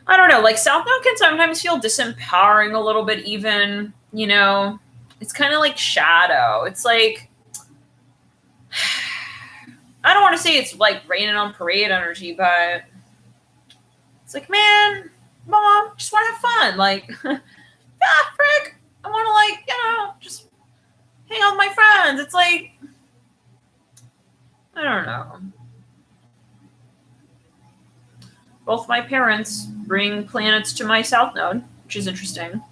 I don't know, like South Node can sometimes feel disempowering a little bit even, it's kind of like shadow. It's like, I don't want to say it's like raining on parade energy, but it's like, man, mom, just want to have fun. Like, frick, I want to just hang out with my friends. It's like, I don't know. Both my parents bring planets to my South Node, which is interesting.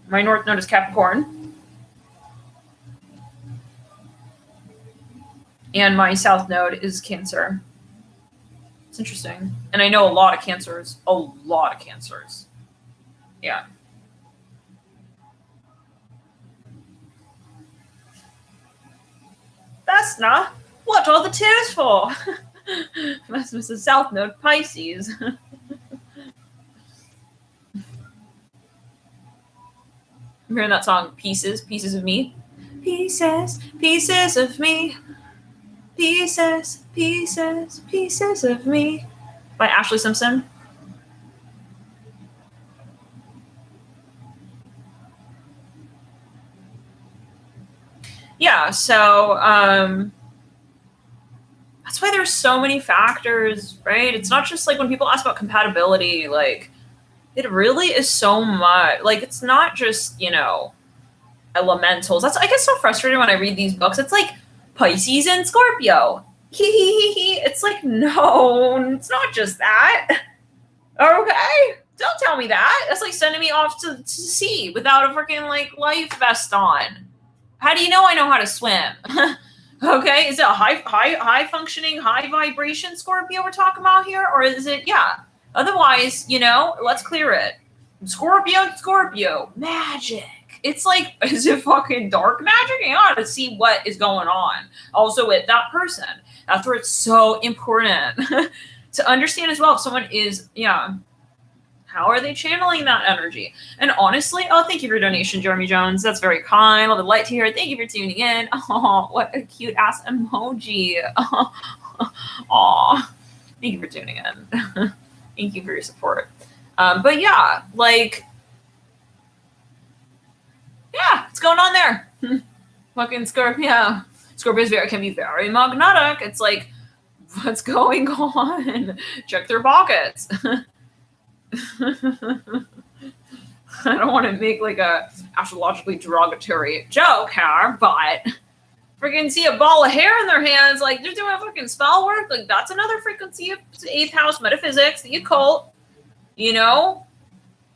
My North Node is Capricorn. And my South Node is Cancer. It's interesting. And I know a lot of Cancers. A lot of Cancers. Yeah. That's not what all the tears for. That's Mrs. South Node, Pisces. I'm hearing that song, Pieces of Me. Pieces of me. Pieces of me. By Ashley Simpson. Yeah, so that's why there's so many factors, right? It's not just like when people ask about compatibility, like it really is so much. Like it's not just, elementals. I get so frustrated when I read these books. It's like Pisces and Scorpio. It's like, no, it's not just that. Okay? Don't tell me that. That's like sending me off to sea without a freaking like life vest on. How do you know I know how to swim? Okay, is it a high functioning, high vibration Scorpio we're talking about here? Or is it, otherwise, let's clear it. Scorpio, magic. It's like, is it fucking dark magic? You gotta see what is going on. Also with that person. That's where it's so important to understand as well if someone is, how are they channeling that energy? And honestly, thank you for your donation, Jeremy Jones. That's very kind. All the light to hear. Thank you for tuning in. Oh, what a cute ass emoji. Oh, thank you for tuning in. Thank you for your support. But yeah, like, what's going on there? Fucking Scorpio. Scorpios can be very magnetic. It's like, what's going on? Check their pockets. I don't want to make like a astrologically derogatory joke here, but freaking see a ball of hair in their hands, like they're doing fucking spell work. Like that's another frequency of 8th house metaphysics, the occult. You know,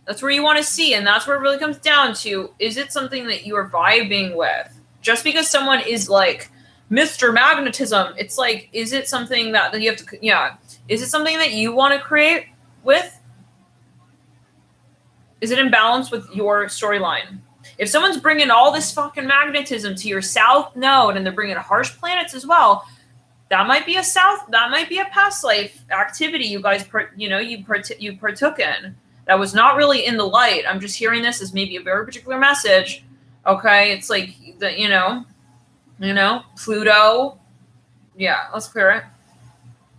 that's where you want to see, and that's where it really comes down to: is it something that you are vibing with? Just because someone is like Mr. Magnetism, it's like, is it something that you have to? Yeah, is it something that you want to create with? Is it in balance with your storyline? If someone's bringing all this fucking magnetism to your south node and they're bringing harsh planets as well, that might be a past life activity you guys, you partook in. That was not really in the light. I'm just hearing this as maybe a very particular message. Okay, it's like Pluto. Yeah, let's clear it.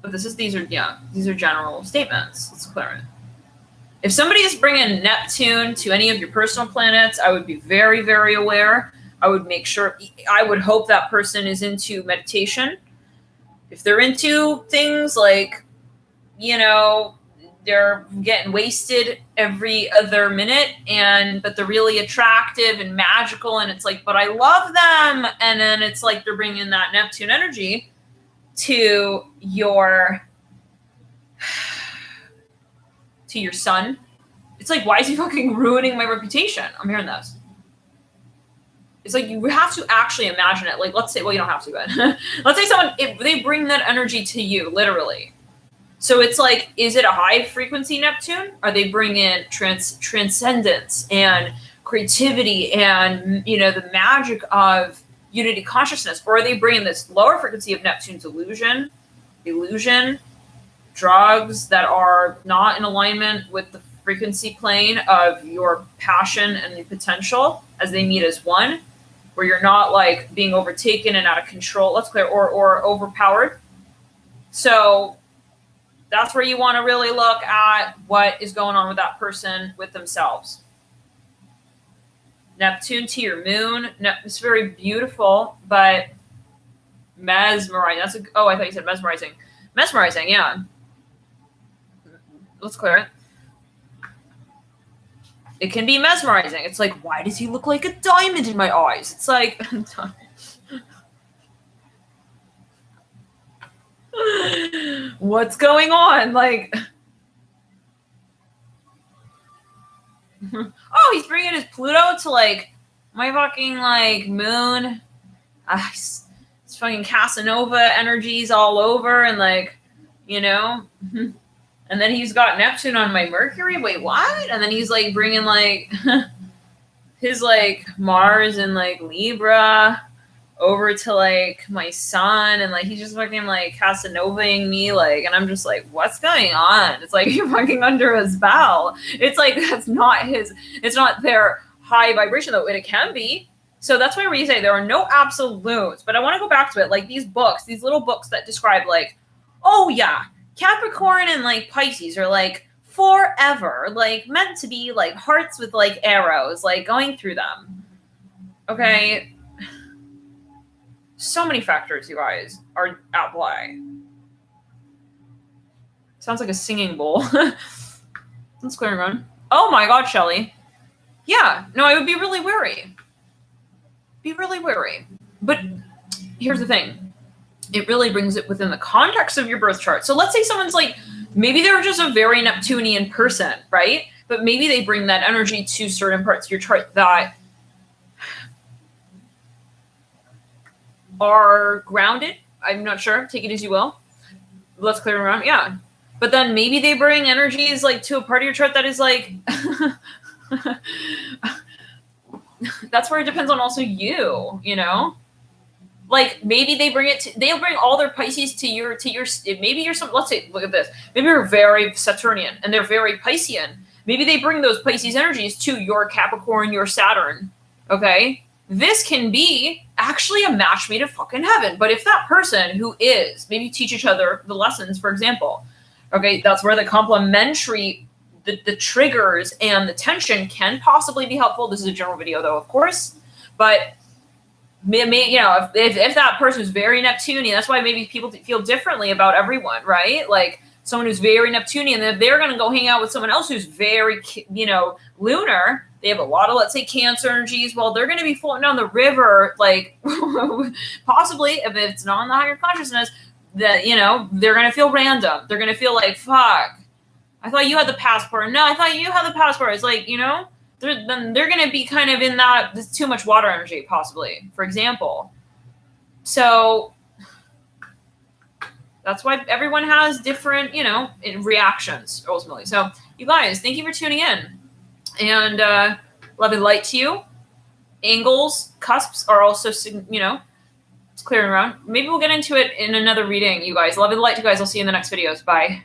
But these are general statements. Let's clear it. If somebody is bringing Neptune to any of your personal planets, I would be very, very aware. I would hope that person is into meditation. If they're into things like, they're getting wasted every other minute, but they're really attractive and magical, and it's like, but I love them. And then it's like they're bringing that Neptune energy to your son. It's like, why is he fucking ruining my reputation? I'm hearing this. It's like, you have to actually imagine it. Like, let's say, well, you don't have to, but let's say if they bring that energy to you, literally. So it's like, is it a high frequency Neptune? Are they bringing transcendence and creativity and, the magic of unity consciousness? Or are they bringing this lower frequency of Neptune's illusion, drugs that are not in alignment with the frequency plane of your passion and the potential as they meet as one, where you're not like being overtaken and out of control, let's clear, or overpowered. So that's where you want to really look at what is going on with that person, with themselves. Neptune to your moon. It's very beautiful, but mesmerizing. I thought you said mesmerizing. Mesmerizing, yeah. Let's clear it. It can be mesmerizing. It's like, why does he look like a diamond in my eyes? It's like, what's going on? Like, oh, he's bringing his Pluto to like my fucking like moon. It's fucking Casanova energies all over, and like, and then he's got Neptune on my Mercury. Wait, what? And then he's like bringing like his like Mars and like Libra over to like my sun, and like he's just fucking like Casanovaing me, like, and I'm just like, what's going on? It's like, you're fucking under a spell. It's like, it's not their high vibration, though it can be. So that's why we say there are no absolutes. But I want to go back to it, like these little books that describe like, oh yeah, Capricorn and like Pisces are like forever, like meant to be like hearts with like arrows, like going through them. Okay. So many factors, you guys, are at play. Sounds like a singing bowl. Let's clear and run. Oh my God, Shelly. Yeah, no, I would be really wary. But here's the thing. It really brings it within the context of your birth chart. So let's say someone's like, maybe they're just a very Neptunian person, right? But maybe they bring that energy to certain parts of your chart that are grounded. I'm not sure. Take it as you will. Let's clear around. Yeah. But then maybe they bring energies like to a part of your chart that is like, that's where it depends on also you, Like maybe they'll bring all their Pisces to your, maybe you're let's say, look at this. Maybe you're very Saturnian and they're very Piscean. Maybe they bring those Pisces energies to your Capricorn, your Saturn. Okay. This can be actually a match made of fucking heaven. But if that person who is, maybe teach each other the lessons, for example, okay, that's where the complementary, the triggers and the tension can possibly be helpful. This is a general video though, of course, but if that person is very Neptunian, that's why maybe people feel differently about everyone, right? Like someone who's very Neptunian, if they're going to go hang out with someone else who's very, lunar, they have a lot of, let's say, Cancer energies. Well, they're going to be floating down the river, like possibly if it's not in the higher consciousness, that, they're going to feel random. They're going to feel like, fuck, I thought you had the passport. No, I thought you had the passport. It's like, they're going to be kind of in that too much water energy, possibly, for example. So that's why everyone has different, reactions ultimately. So you guys, thank you for tuning in. And love and light to you. Angles, cusps are also, it's clearing around. Maybe we'll get into it in another reading, you guys. Love and light to you guys. I'll see you in the next videos. Bye.